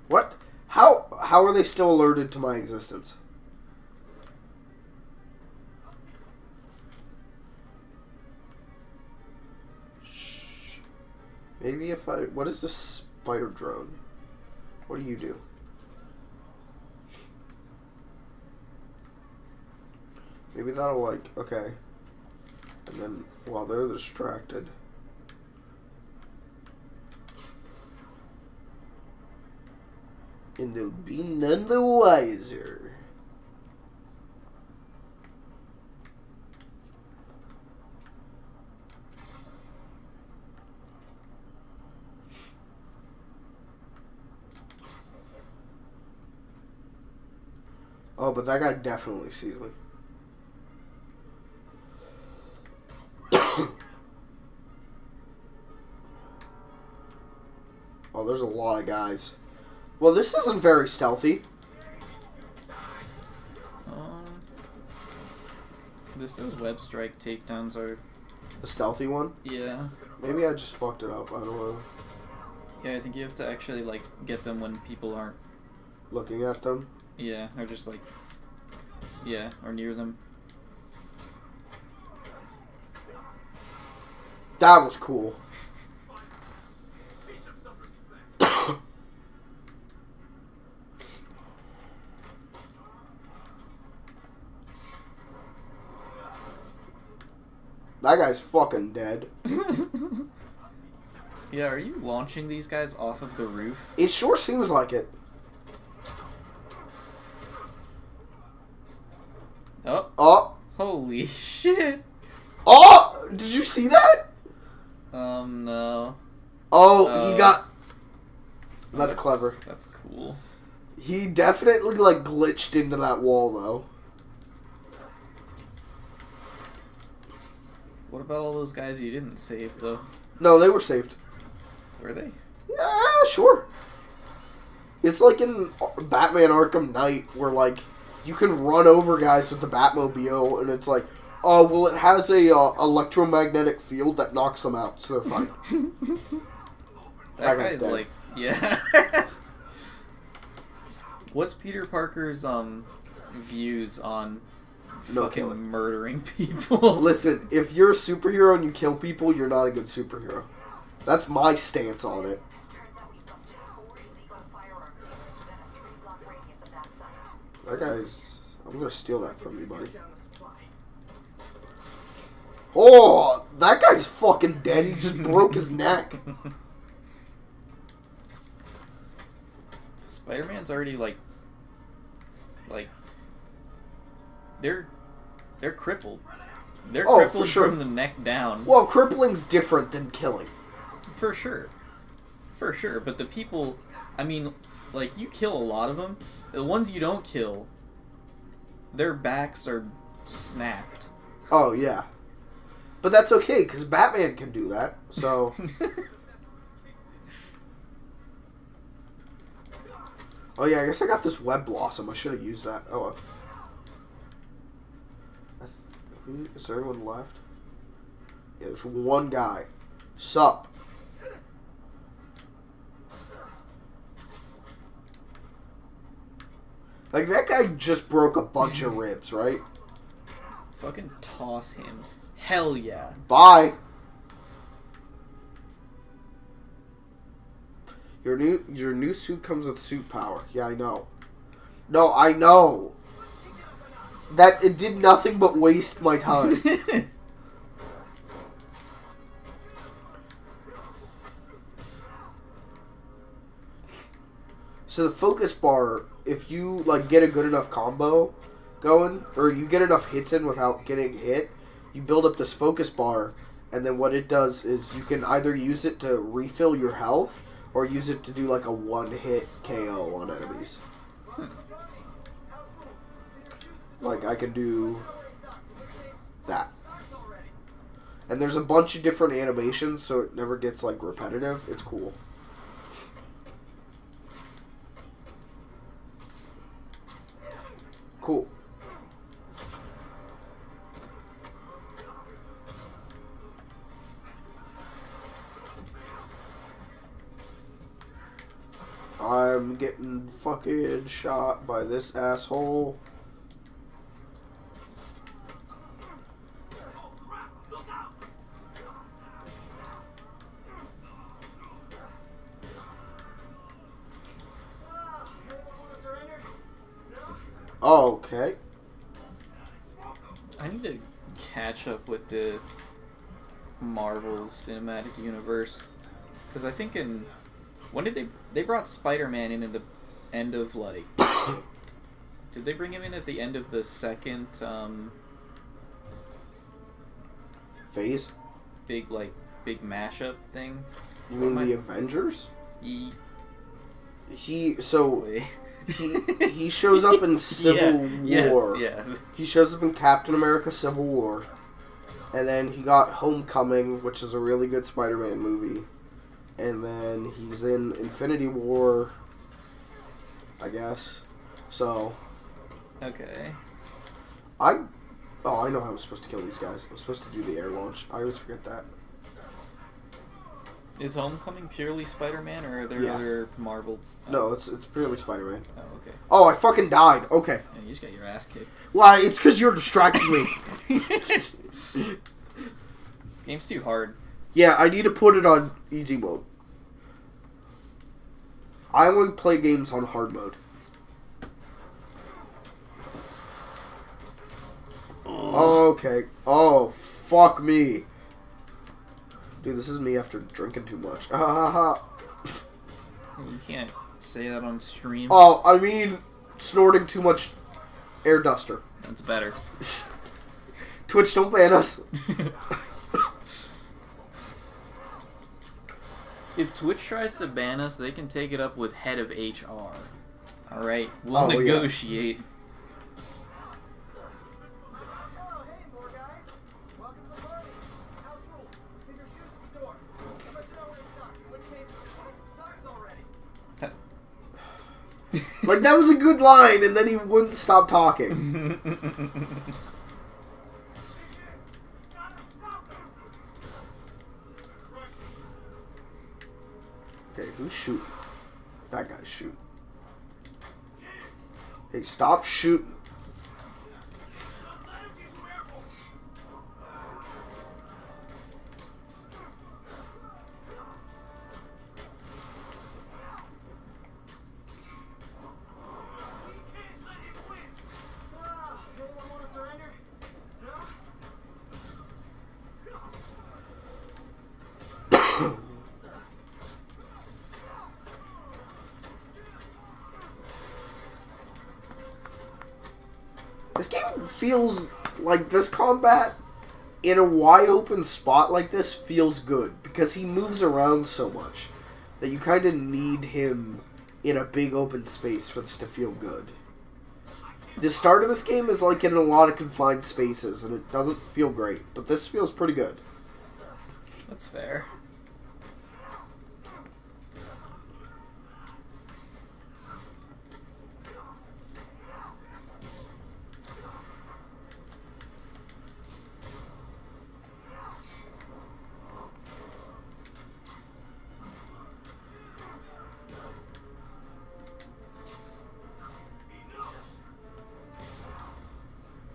Speaker 3: What? How are they still alerted to my existence? Shh. Maybe if I... What is this spider drone? What do you do? Maybe that'll like... Okay. And then while they're distracted... And they'll be none the wiser. Oh, but that guy definitely sees me. Oh, there's a lot of guys. Well, this isn't very stealthy.
Speaker 4: This is web strike takedowns are...
Speaker 3: The stealthy one?
Speaker 4: Yeah.
Speaker 3: Maybe I just fucked it up. I don't know.
Speaker 4: Yeah, I think you have to actually, like, get them when people aren't...
Speaker 3: Looking at them?
Speaker 4: Yeah, they're just like... Yeah, or near them.
Speaker 3: That was cool. That guy's fucking dead.
Speaker 4: Yeah, are you launching these guys off of the roof?
Speaker 3: It sure seems like it.
Speaker 4: Oh.
Speaker 3: Oh.
Speaker 4: Holy shit.
Speaker 3: Oh! Did you see that?
Speaker 4: No.
Speaker 3: Oh, he got... That's clever.
Speaker 4: That's cool.
Speaker 3: He definitely, like, glitched into that wall, though.
Speaker 4: What about all those guys you didn't save, though?
Speaker 3: No, they were saved.
Speaker 4: Were they?
Speaker 3: Yeah, sure. It's like in Batman Arkham Knight, where, like, you can run over guys with the Batmobile, and it's like, oh, well, it has a electromagnetic field that knocks them out, so they're fine.
Speaker 4: That guy's dead. Like, yeah. What's Peter Parker's views on fucking murdering people?
Speaker 3: Listen, if you're a superhero and you kill people, you're not a good superhero. That's my stance on it. That guy's... I'm gonna steal that from you, buddy. Oh, that guy's fucking dead. He just broke his neck.
Speaker 4: Spider-Man's already like they're crippled. They're crippled
Speaker 3: for sure.
Speaker 4: from the neck down.
Speaker 3: Well, crippling's different than killing.
Speaker 4: For sure. For sure, but the people, I mean, like, you kill a lot of them. The ones you don't kill, their backs are snapped.
Speaker 3: Oh, yeah. But that's okay, because Batman can do that, so... Oh, yeah, I guess I got this web blossom. I should have used that. Oh, well. Is there anyone left? Yeah, there's one guy. Sup? Like, that guy just broke a bunch of ribs, right?
Speaker 4: Fucking toss him. Hell yeah.
Speaker 3: Bye. Your new suit comes with suit power. Yeah, I know. No, I know. That it did nothing but waste my time. So the focus bar, if you like get a good enough combo going, or you get enough hits in without getting hit, you build up this focus bar, and then what it does is you can either use it to refill your health, or use it to do like a one-hit KO on enemies. Like, I can do that. And there's a bunch of different animations, so it never gets, like, repetitive. It's cool. Cool. I'm getting fucking shot by this asshole. Oh, okay.
Speaker 4: I need to catch up with the Marvel's Cinematic Universe, because I think when did they brought Spider-Man in at the end of, like, did they bring him in at the end of the second
Speaker 3: Phase?
Speaker 4: big mashup thing?
Speaker 3: You mean the Avengers?
Speaker 4: Wait.
Speaker 3: he shows up in Civil War.
Speaker 4: Yeah.
Speaker 3: He shows up in Captain America: Civil War, and then he got Homecoming, which is a really good Spider-Man movie, and then he's in Infinity War, I guess. So.
Speaker 4: Okay.
Speaker 3: I know how I'm supposed to kill these guys. I'm supposed to do the air launch. I always forget that.
Speaker 4: Is Homecoming purely Spider-Man, or are there other Marvel?
Speaker 3: No, it's purely Spider-Man.
Speaker 4: Oh, okay.
Speaker 3: Oh, I fucking died. Okay.
Speaker 4: Yeah, you just got your ass kicked.
Speaker 3: Well, it's because you're distracting me.
Speaker 4: This game's too hard.
Speaker 3: Yeah, I need to put it on easy mode. I only play games on hard mode. Okay. Oh, fuck me. Dude, this is me after drinking too much.
Speaker 4: You can't say that on stream.
Speaker 3: Oh, I mean, snorting too much air duster.
Speaker 4: That's better.
Speaker 3: Twitch, don't ban us.
Speaker 4: If Twitch tries to ban us, they can take it up with head of HR. Alright, we'll
Speaker 3: Oh, yeah.
Speaker 4: negotiate.
Speaker 3: Like, that was a good line, and then he wouldn't stop talking. Okay, who's shooting? That guy's shooting. Hey, stop shooting. This game feels like this combat in a wide open spot like this feels good because he moves around so much that you kind of need him in a big open space for this to feel good. The start of this game is like in a lot of confined spaces and it doesn't feel great, but this feels pretty good.
Speaker 4: That's fair.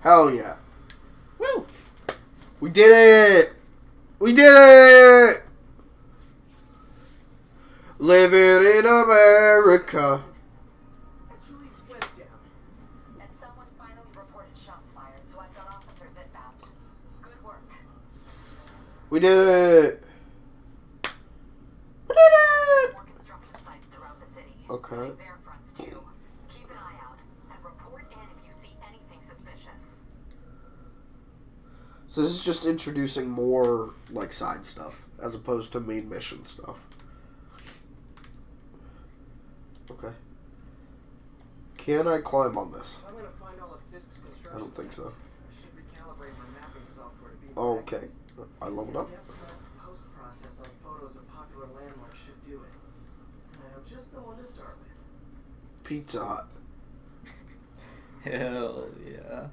Speaker 3: Hell yeah.
Speaker 4: Woo!
Speaker 3: We did it! We did it! Living in America.
Speaker 1: Actually went down.
Speaker 5: And someone finally reported shots fired, so I've got officers inbound. Good work.
Speaker 3: We did it! We did it!
Speaker 5: More construction sites throughout the city.
Speaker 3: Okay.
Speaker 5: Bear fronts too. Keep an eye out and report in if you see anything suspicious.
Speaker 3: So this is just introducing more, like, side stuff, as opposed to main mission stuff. Okay. Can I climb on this?
Speaker 1: I'm gonna find all of Fisk's construction
Speaker 3: I don't think so.
Speaker 1: sites. I should recalibrate my mapping software to be
Speaker 3: Okay. I leveled up.
Speaker 1: Post process on photos of popular landmarks should do it. And I know just the one to start with.
Speaker 3: Pizza Hut.
Speaker 4: Hell yeah.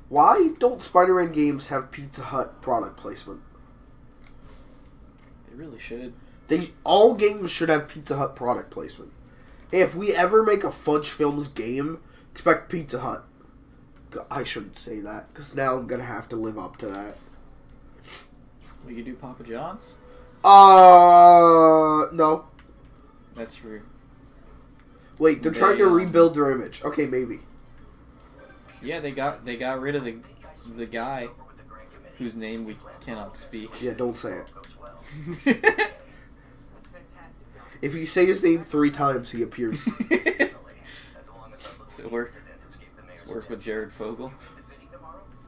Speaker 3: Why don't Spider-Man games have Pizza Hut product placement?
Speaker 4: They really should.
Speaker 3: All games should have Pizza Hut product placement. Hey, if we ever make a Fudge Films game, expect Pizza Hut. I shouldn't say that, because now I'm going to have to live up to that.
Speaker 4: We could do Papa John's?
Speaker 3: No.
Speaker 4: That's true.
Speaker 3: Wait, they're trying to rebuild their image. Okay, maybe.
Speaker 4: Yeah, they got rid of the guy whose name we cannot speak.
Speaker 3: Yeah, don't say it.
Speaker 4: That's
Speaker 1: fantastic.
Speaker 3: If you say his name 3 times, he appears.
Speaker 4: So work with Jared Fogle.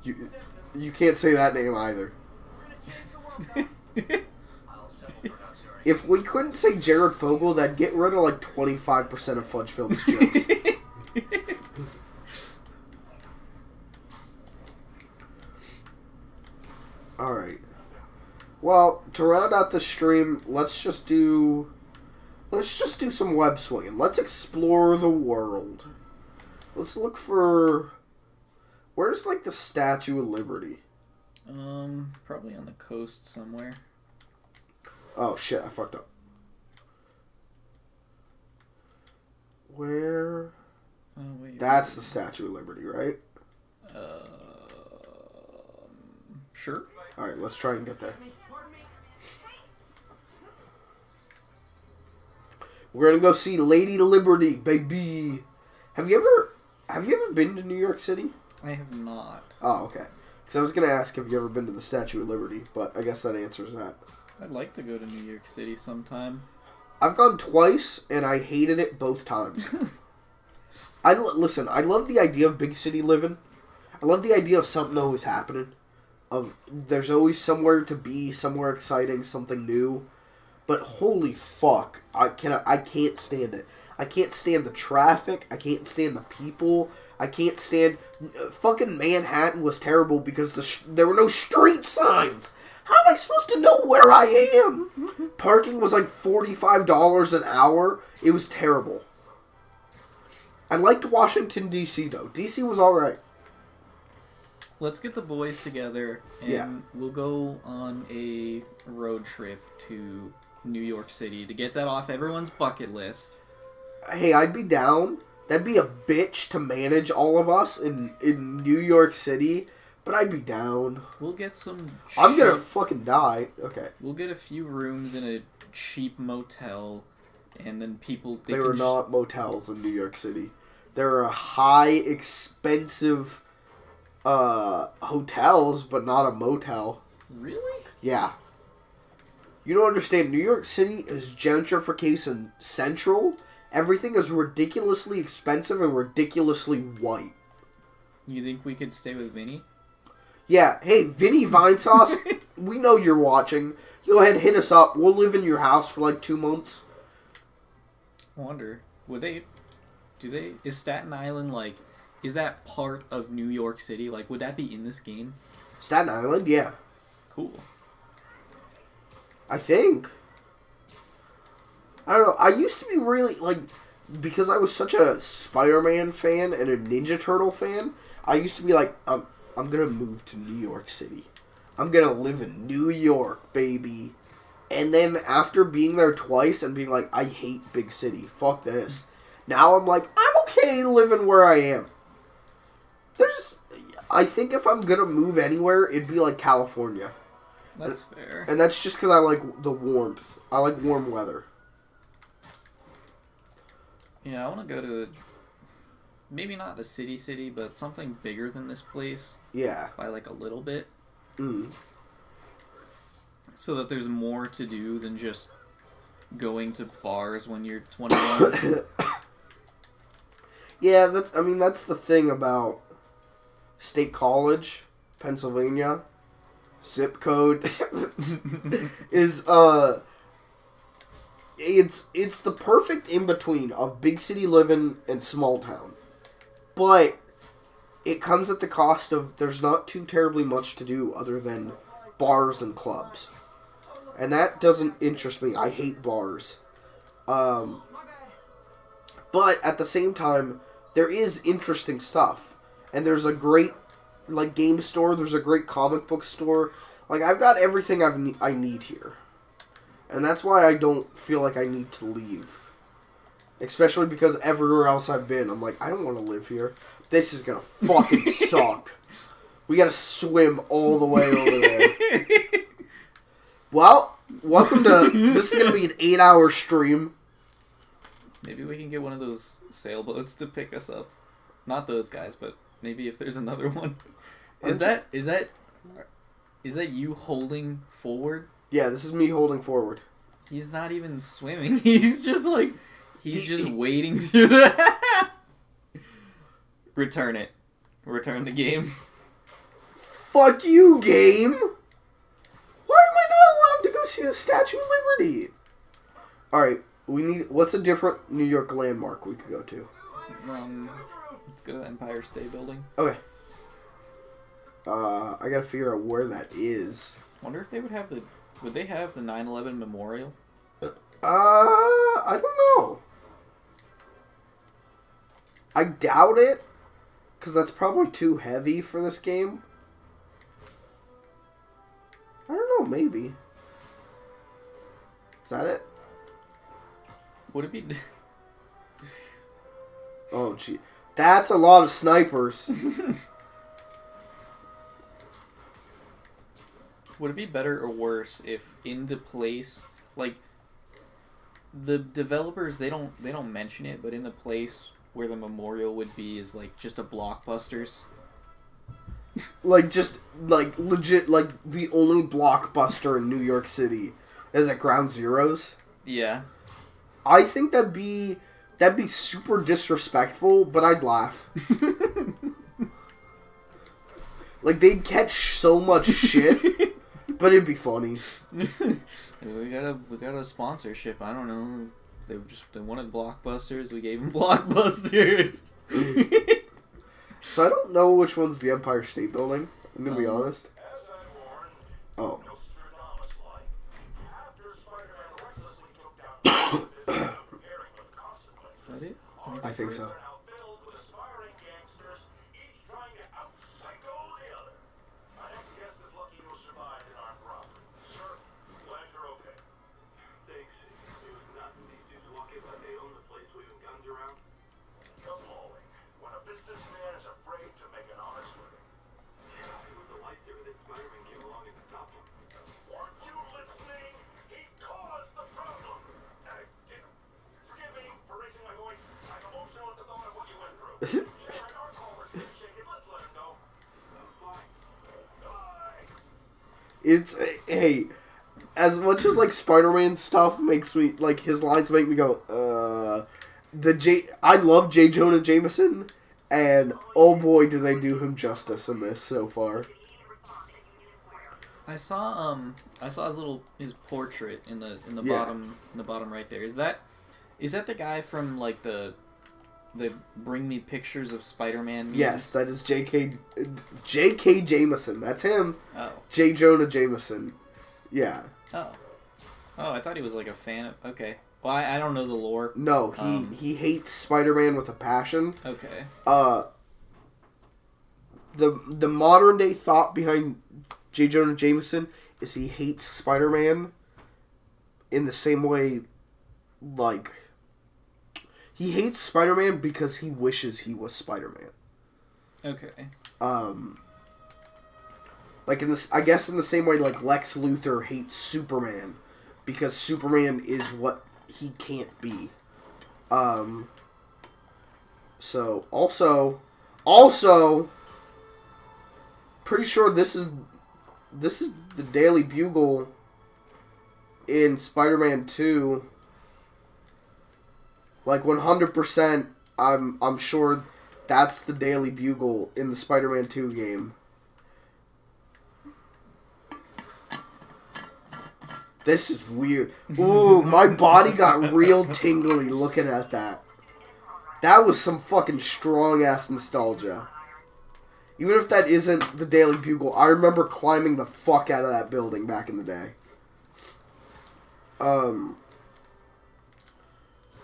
Speaker 3: You can't say that name either. If we couldn't say Jared Fogle, that'd get rid of like 25% of Fudge Films jokes. Alright. Well, to round out the stream, let's just do some web swinging. Let's explore the world. Let's look for... Where's, like, the Statue of Liberty?
Speaker 4: Probably on the coast somewhere.
Speaker 3: Oh, shit, I fucked up. Where...
Speaker 4: Oh, wait.
Speaker 3: That's the Statue of Liberty, right?
Speaker 4: Sure.
Speaker 3: Alright, let's try and get there. We're gonna go see Lady Liberty, baby. Have you ever been to New York City?
Speaker 4: I have not.
Speaker 3: Oh, okay. Because I was gonna ask if you ever been to the Statue of Liberty, but I guess that answers that.
Speaker 4: I'd like to go to New York City sometime.
Speaker 3: I've gone twice, and I hated it both times. Listen, I love the idea of big city living. I love the idea of something always happening. Of there's always somewhere to be, somewhere exciting, something new. But holy fuck, I can't stand it. I can't stand the traffic. I can't stand the people. I can't stand... Fucking Manhattan was terrible because there were no street signs. How am I supposed to know where I am? Parking was like $45 an hour. It was terrible. I liked Washington, D.C., though. D.C. was alright.
Speaker 4: Let's get the boys together, and we'll go on a road trip to New York City to get that off everyone's bucket list.
Speaker 3: Hey, I'd be down. That'd be a bitch to manage all of us in New York City, but I'd be down.
Speaker 4: We'll get some...
Speaker 3: I'm gonna fucking die. Okay.
Speaker 4: We'll get a few rooms in a cheap motel, and then people...
Speaker 3: There are not motels in New York City. There are high, expensive hotels, but not a motel.
Speaker 4: Really?
Speaker 3: Yeah. You don't understand. New York City is gentrification central. Everything is ridiculously expensive and ridiculously white.
Speaker 4: You think we could stay with Vinny?
Speaker 3: Yeah. Hey, Vinny Vinesauce, we know you're watching. Go ahead, hit us up. We'll live in your house for like 2 months.
Speaker 4: I wonder, is Staten Island, like, is that part of New York City? Like, would that be in this game?
Speaker 3: Staten Island, yeah.
Speaker 4: Cool.
Speaker 3: I think. I don't know. I used to be really, like, because I was such a Spider-Man fan and a Ninja Turtle fan, I used to be like, I'm going to move to New York City. I'm going to live in New York, baby. And then after being there twice and being like, I hate big city. Fuck this. Now I'm like, I'm okay living where I am. I think if I'm going to move anywhere, it'd be like California.
Speaker 4: That's fair.
Speaker 3: And that's just because I like the warmth. I like warm weather.
Speaker 4: Yeah, I want to go to, maybe not a city, but something bigger than this place.
Speaker 3: Yeah.
Speaker 4: By like a little bit.
Speaker 3: Mm.
Speaker 4: So that there's more to do than just going to bars when you're 21.
Speaker 3: Yeah, that's the thing about State College, Pennsylvania, zip code is it's the perfect in between of big city living and small town. But it comes at the cost of there's not too terribly much to do other than bars and clubs. And that doesn't interest me. I hate bars. But at the same time, there is interesting stuff. And there's a great, like, game store. There's a great comic book store. Like, I've got everything I need here. And that's why I don't feel like I need to leave. Especially because everywhere else I've been, I'm like, I don't want to live here. This is gonna fucking suck. We gotta swim all the way over there. Well, welcome to... This is gonna be an 8-hour stream.
Speaker 4: Maybe we can get one of those sailboats to pick us up. Not those guys, but maybe if there's another one. Is that you holding forward?
Speaker 3: Yeah, this is me holding forward.
Speaker 4: He's not even swimming. He's just like... He's just wading through that. Return it. Return the game.
Speaker 3: Fuck you, game! Why am I not allowed to go see the Statue of Liberty? Alright, what's a different New York landmark we could go to?
Speaker 4: Let's go to the Empire State Building.
Speaker 3: Okay. I gotta figure out where that is.
Speaker 4: Wonder if they would have the... Would they have the 9/11 memorial?
Speaker 3: I don't know. I doubt it, because that's probably too heavy for this game. I don't know, maybe. Is that it?
Speaker 4: Would it be...
Speaker 3: Oh, gee. That's a lot of snipers.
Speaker 4: Would it be better or worse if in the place, like, the developers, they don't mention it, but in the place where the memorial would be is, like, just a Blockbusters?
Speaker 3: Like, just, like, legit, like, the only Blockbuster in New York City is at Ground Zeroes.
Speaker 4: Yeah.
Speaker 3: I think that'd be super disrespectful, but I'd laugh. Like, they'd catch so much shit, but it'd be funny.
Speaker 4: we got a sponsorship. I don't know. They wanted Blockbusters. We gave them Blockbusters.
Speaker 3: So I don't know which one's the Empire State Building. I'm gonna be honest. Oh.
Speaker 4: Is that it?
Speaker 3: I think so. It's, hey, as much as, like, Spider-Man stuff makes me, like, his lines make me go, I love J. Jonah Jameson, and oh boy do they do him justice in this so far.
Speaker 4: I saw his portrait in the
Speaker 3: Yeah.
Speaker 4: bottom right there. Is that the guy from, like, the Bring Me Pictures of Spider-Man memes?
Speaker 3: Yes, that is J.K. Jameson. That's him.
Speaker 4: Oh.
Speaker 3: J. Jonah Jameson. Yeah.
Speaker 4: Oh, I thought he was, like, a fan of... Okay. Well, I don't know the lore.
Speaker 3: No, he hates Spider-Man with a passion.
Speaker 4: Okay.
Speaker 3: The modern day thought behind J. Jonah Jameson is he hates Spider-Man in the same way, like, he hates Spider-Man because he wishes he was Spider-Man.
Speaker 4: Okay.
Speaker 3: Like, I guess in the same way, like, Lex Luthor hates Superman because Superman is what he can't be. So, also, pretty sure this is the Daily Bugle in Spider-Man 2. Like, 100%, I'm sure that's the Daily Bugle in the Spider-Man 2 game. This is weird. Ooh, my body got real tingly looking at that. That was some fucking strong-ass nostalgia. Even if that isn't the Daily Bugle, I remember climbing the fuck out of that building back in the day.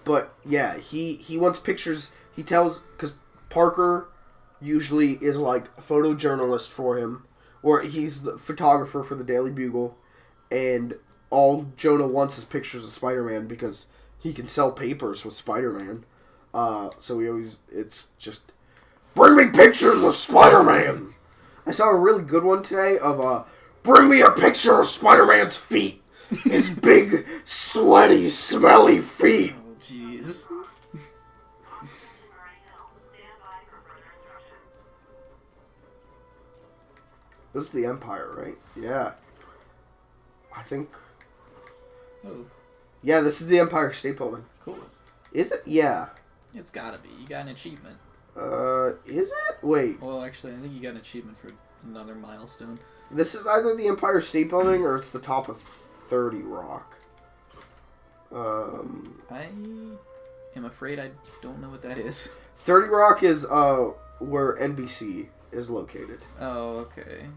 Speaker 3: But, yeah, he wants pictures. He tells... Because Parker usually is, like, a photojournalist for him. Or he's the photographer for the Daily Bugle. And all Jonah wants is pictures of Spider-Man because he can sell papers with Spider-Man. So he always... It's just... Bring me pictures of Spider-Man! I saw a really good one today of, bring me a picture of Spider-Man's feet! His big, sweaty, smelly feet!
Speaker 4: Oh, jeez.
Speaker 3: This is the Empire, right? Yeah. I think...
Speaker 4: Oh,
Speaker 3: Yeah, this is the Empire State Building.
Speaker 4: cool.
Speaker 3: Is it? Yeah.
Speaker 4: It's gotta be. You got an achievement.
Speaker 3: Is it? Wait.
Speaker 4: Well, actually, I think you got an achievement for another milestone.
Speaker 3: This is either the Empire State Building or it's the top of 30 Rock.
Speaker 4: I am afraid I don't know what that is.
Speaker 3: 30 Rock is, where NBC is located.
Speaker 4: Oh, okay.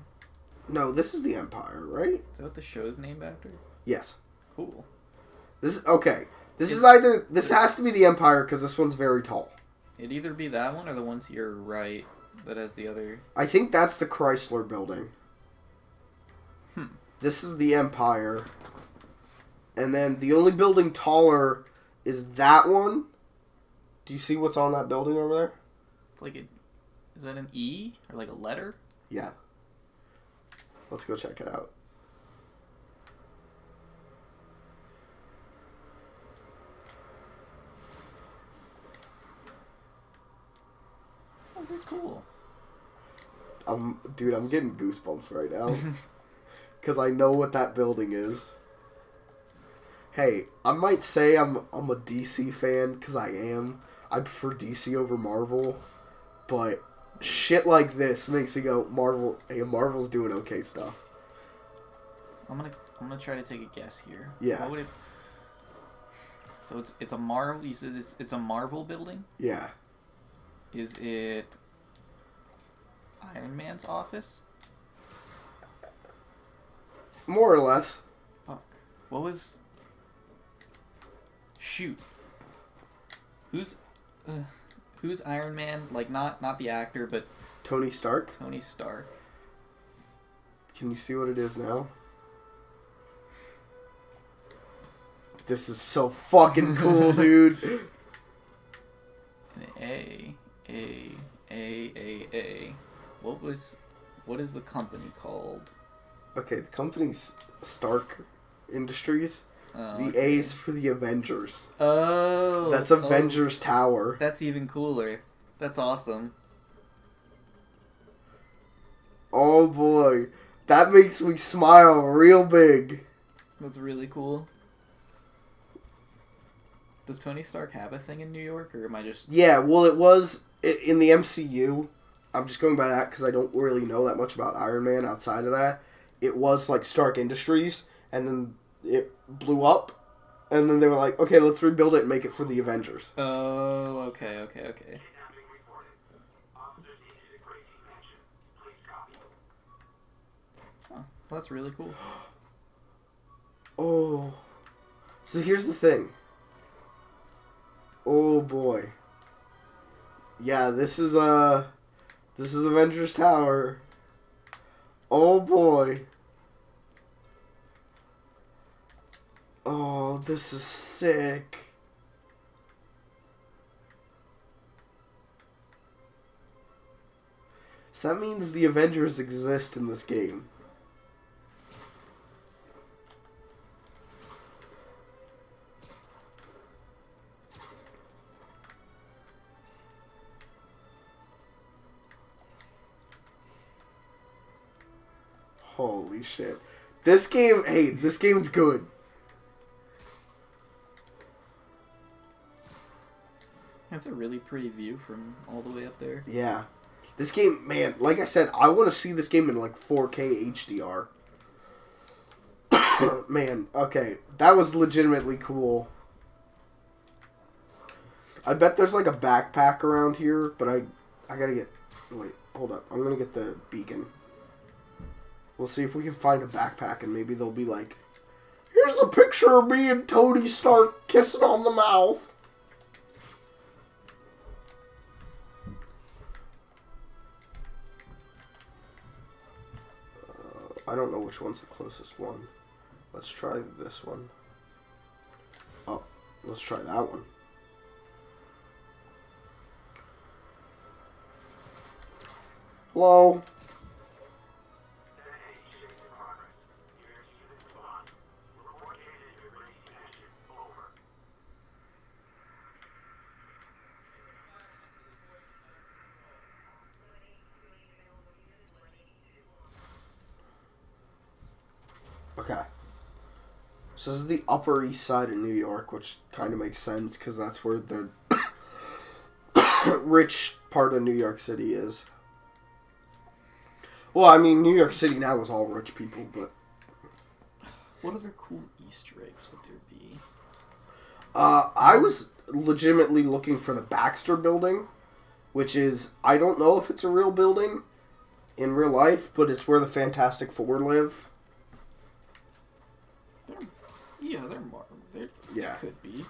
Speaker 3: No, this is the Empire, right?
Speaker 4: Is that what the show is named after?
Speaker 3: Yes.
Speaker 4: Cool.
Speaker 3: This is okay. This is either this has to be the Empire because this one's very tall.
Speaker 4: It'd either be that one or the one to your right that has the other.
Speaker 3: I think that's the Chrysler Building. This is the Empire. And then the only building taller is that one. Do you see what's on that building over there?
Speaker 4: It's like is that an E or like a letter?
Speaker 3: Yeah. Let's go check it out.
Speaker 4: This is cool.
Speaker 3: Dude, I'm getting goosebumps right now. Because I know what that building is. Hey, I might say I'm a DC fan, because I am. I prefer DC over Marvel. But shit like this makes me go, Marvel, hey, Marvel's doing okay stuff.
Speaker 4: I'm gonna try to take a guess here.
Speaker 3: Yeah.
Speaker 4: What would it... So it's a Marvel. You said it's a Marvel building.
Speaker 3: Yeah.
Speaker 4: Is it Iron Man's office?
Speaker 3: More or less.
Speaker 4: Fuck. What was... Shoot. Who's Iron Man? Like, not the actor, but...
Speaker 3: Tony Stark?
Speaker 4: Tony Stark.
Speaker 3: Can you see what it is now? This is so fucking cool, dude.
Speaker 4: A. What is the company called?
Speaker 3: Okay, the company's Stark Industries.
Speaker 4: Oh,
Speaker 3: The
Speaker 4: okay.
Speaker 3: A's for the Avengers.
Speaker 4: Oh.
Speaker 3: That's Avengers Tower.
Speaker 4: That's even cooler. That's awesome.
Speaker 3: Oh boy. That makes me smile real big.
Speaker 4: That's really cool. Does Tony Stark have a thing in New York, or am I just...
Speaker 3: Yeah, well, it was in the MCU. I'm just going by that because I don't really know that much about Iron Man outside of that. It was like Stark Industries, and then it blew up, and then they were like, okay, let's rebuild it and make it for the Avengers.
Speaker 4: Oh, okay. Huh, well, that's really cool.
Speaker 3: Oh. So here's the thing. Oh boy. Yeah, this is Avengers Tower. Oh boy. Oh, this is sick. So that means the Avengers exist in this game. Holy shit. This game's good.
Speaker 4: That's a really pretty view from all the way up there.
Speaker 3: Yeah. This game, man, like I said, I want to see this game in like 4K HDR. Man, okay. That was legitimately cool. I bet there's like a backpack around here, but I gotta get... Wait, hold up. I'm gonna get the beacon. We'll see if we can find a backpack, and maybe they'll be like, here's a picture of me and Tony Stark kissing on the mouth. I don't know which one's the closest one. Let's try this one. Oh, let's try that one. Hello? Okay. So this is the Upper East Side of New York, which kind of makes sense because that's where the rich part of New York City is. Well, I mean, New York City now is all rich people, but...
Speaker 4: What other cool Easter eggs would there be?
Speaker 3: I was legitimately looking for the Baxter Building, which is... I don't know if it's a real building, in real life, but it's where the Fantastic Four live.
Speaker 4: Yeah, they're
Speaker 3: Yeah.
Speaker 4: Could be.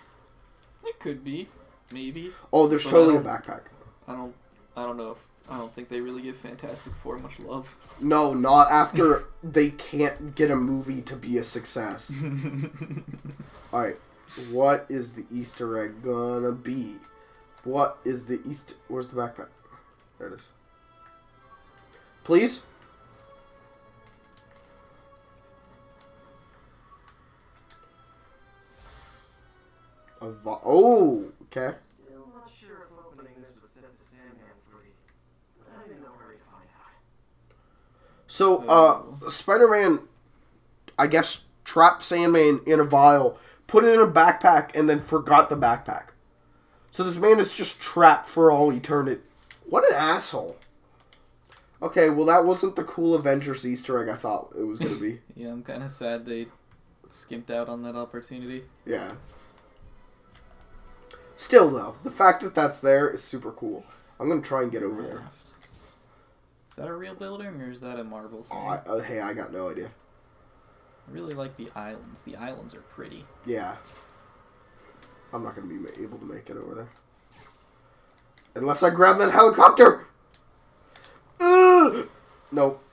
Speaker 4: It could be. Maybe.
Speaker 3: Oh, there's
Speaker 4: But
Speaker 3: totally a backpack.
Speaker 4: I don't know if I don't think they really give Fantastic Four much love.
Speaker 3: No, not after they can't get a movie to be a success. Alright, what is the Easter egg gonna be? What is the Easter... Where's the backpack? There it is. Please? Oh, okay.
Speaker 1: Still not sure if opening this would set the Sandman free. I'm in no hurry to find out.
Speaker 3: So, Spider-Man, I guess, trapped Sandman in a vial, put it in a backpack, and then forgot the backpack. So this man is just trapped for all eternity. What an asshole. Okay, well that wasn't the cool Avengers Easter egg I thought it was going to be.
Speaker 4: Yeah, I'm kind of sad they skimped out on that opportunity.
Speaker 3: Yeah. Still, though, the fact that that's there is super cool. I'm going to try and get over there.
Speaker 4: Raft. Is that a real building or is that a Marvel thing?
Speaker 3: Hey, I got no idea.
Speaker 4: I really like the islands. The islands are pretty.
Speaker 3: Yeah. I'm not going to be able to make it over there. Unless I grab that helicopter! Nope.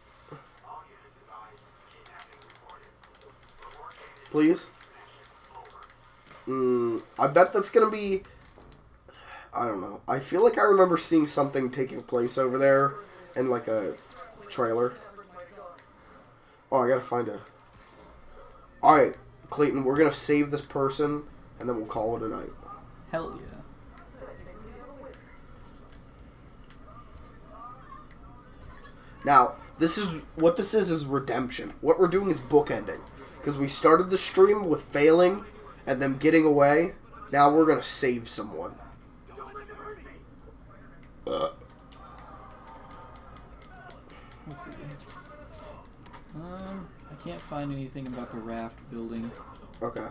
Speaker 3: Please? I bet that's going to be... I don't know. I feel like I remember seeing something taking place over there in like a trailer. Oh, I gotta find a... Alright, Clayton, we're gonna save this person and then we'll call it a night.
Speaker 4: Hell yeah.
Speaker 3: Now, this is redemption. What we're doing is bookending. Because we started the stream with failing and them getting away. Now we're gonna save someone.
Speaker 4: Let's see. I can't find anything about the raft building.
Speaker 3: Okay.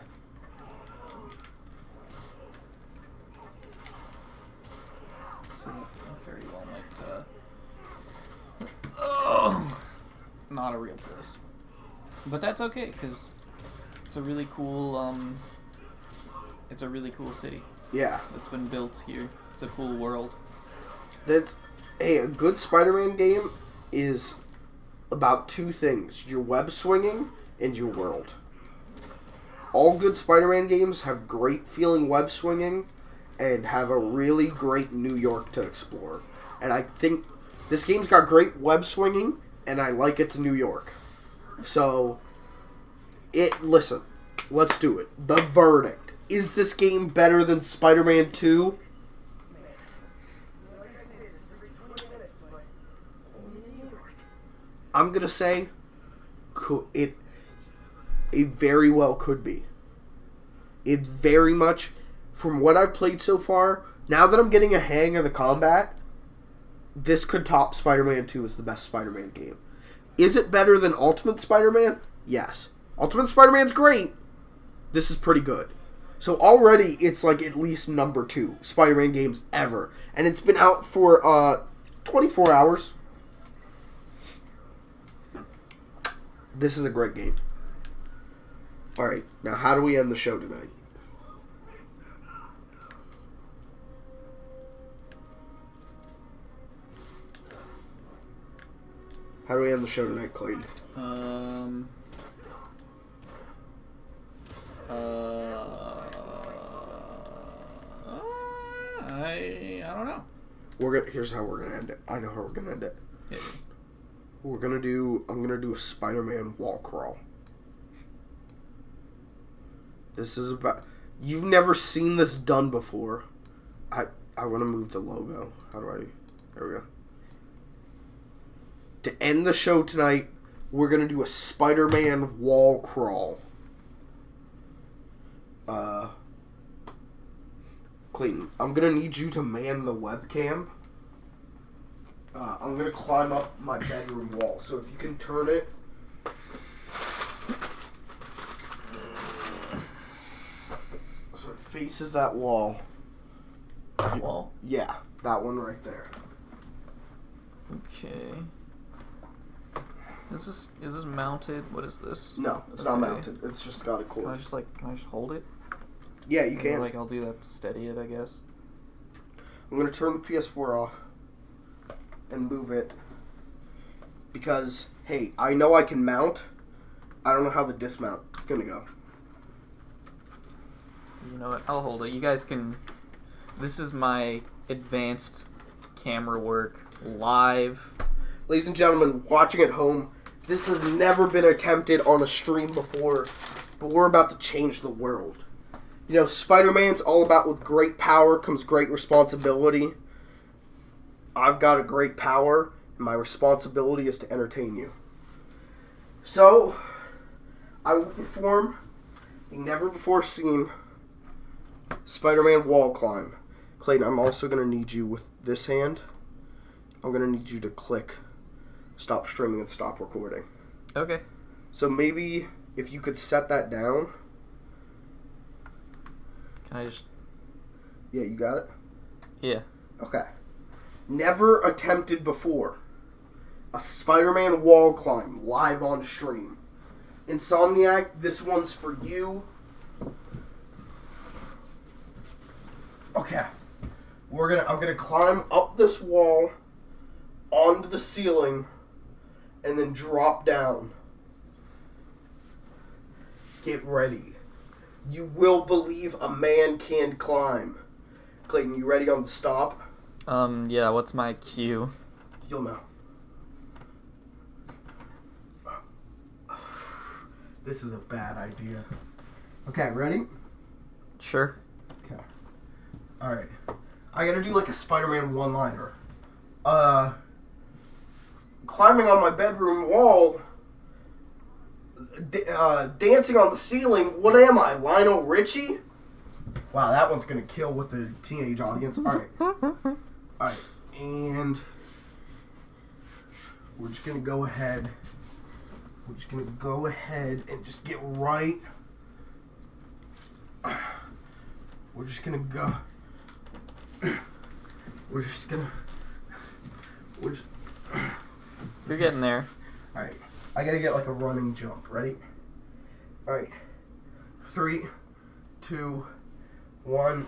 Speaker 4: So that very well might, not a real place. But that's okay, because it's a really cool, it's a really cool city.
Speaker 3: Yeah.
Speaker 4: It's been built here. It's a cool world.
Speaker 3: Hey, a good Spider-Man game is about two things. Your web swinging and your world. All good Spider-Man games have great feeling web swinging and have a really great New York to explore. And I think this game's got great web swinging and I like its New York. So, listen, let's do it. The verdict. Is this game better than Spider-Man 2? I'm gonna say it very well could be. It very much, from what I've played so far, now that I'm getting a hang of the combat, this could top Spider-Man 2 as the best Spider-Man game. Is it better than Ultimate Spider-Man? Yes. Ultimate Spider-Man's great. This is pretty good. So already it's like at least number 2 Spider-Man games ever. And it's been out for 24 hours. This is a great game. Alright, now how do we end the show tonight? How do we end the show tonight, Clayton?
Speaker 4: I don't know.
Speaker 3: Here's how we're gonna end it. I know how we're gonna end it.
Speaker 4: Yeah.
Speaker 3: I'm gonna do a Spider-Man wall crawl. This is about... You've never seen this done before. I want to move the logo. How do I... There we go. To end the show tonight, we're gonna do a Spider-Man wall crawl. Clayton, I'm gonna need you to man the webcam. I'm gonna climb up my bedroom wall, so if you can turn it. So it faces that wall.
Speaker 4: Wall?
Speaker 3: Yeah, that one right there.
Speaker 4: Okay. Is this mounted? What is this?
Speaker 3: No, it's not
Speaker 4: Okay.
Speaker 3: mounted. It's just got a
Speaker 4: Can I
Speaker 3: cord.
Speaker 4: just hold it?
Speaker 3: Yeah, you can.
Speaker 4: Like I'll do that to steady it, I guess.
Speaker 3: I'm gonna turn the PS4 off and move it because hey, I know I can mount. I don't know how the dismount is gonna go.
Speaker 4: You know what? I'll hold it. You guys can. This is my advanced camera work live.
Speaker 3: Ladies and gentlemen, watching at home, this has never been attempted on a stream before, but we're about to change the world. You know, Spider-Man's all about with great power comes great responsibility. I've got a great power, and my responsibility is to entertain you. So, I will perform a never-before-seen Spider-Man wall climb. Clayton, I'm also going to need you with this hand. I'm going to need you to click stop streaming and stop recording.
Speaker 4: Okay.
Speaker 3: So maybe if you could set that down.
Speaker 4: Can I just?
Speaker 3: Yeah, you got it?
Speaker 4: Yeah.
Speaker 3: Okay. Never attempted before. A Spider-Man wall climb live on stream. Insomniac, this one's for you. Okay. I'm gonna climb up this wall onto the ceiling and then drop down. Get ready. You will believe a man can climb. Clayton, you ready on the stop?
Speaker 4: Yeah, what's my cue?
Speaker 3: You'll know. This is a bad idea. Okay, ready?
Speaker 4: Sure.
Speaker 3: Okay. Alright. I gotta do like a Spider-Man one-liner. Climbing on my bedroom wall, dancing on the ceiling, what am I, Lionel Richie? Wow, that one's gonna kill with the teenage audience. Alright. Alright, and we're just gonna go ahead. We're just gonna go ahead and just get right. We're just gonna go. We're just gonna.
Speaker 4: You're getting there.
Speaker 3: Alright. I gotta get like a running jump. Ready? Alright. 3, 2, 1.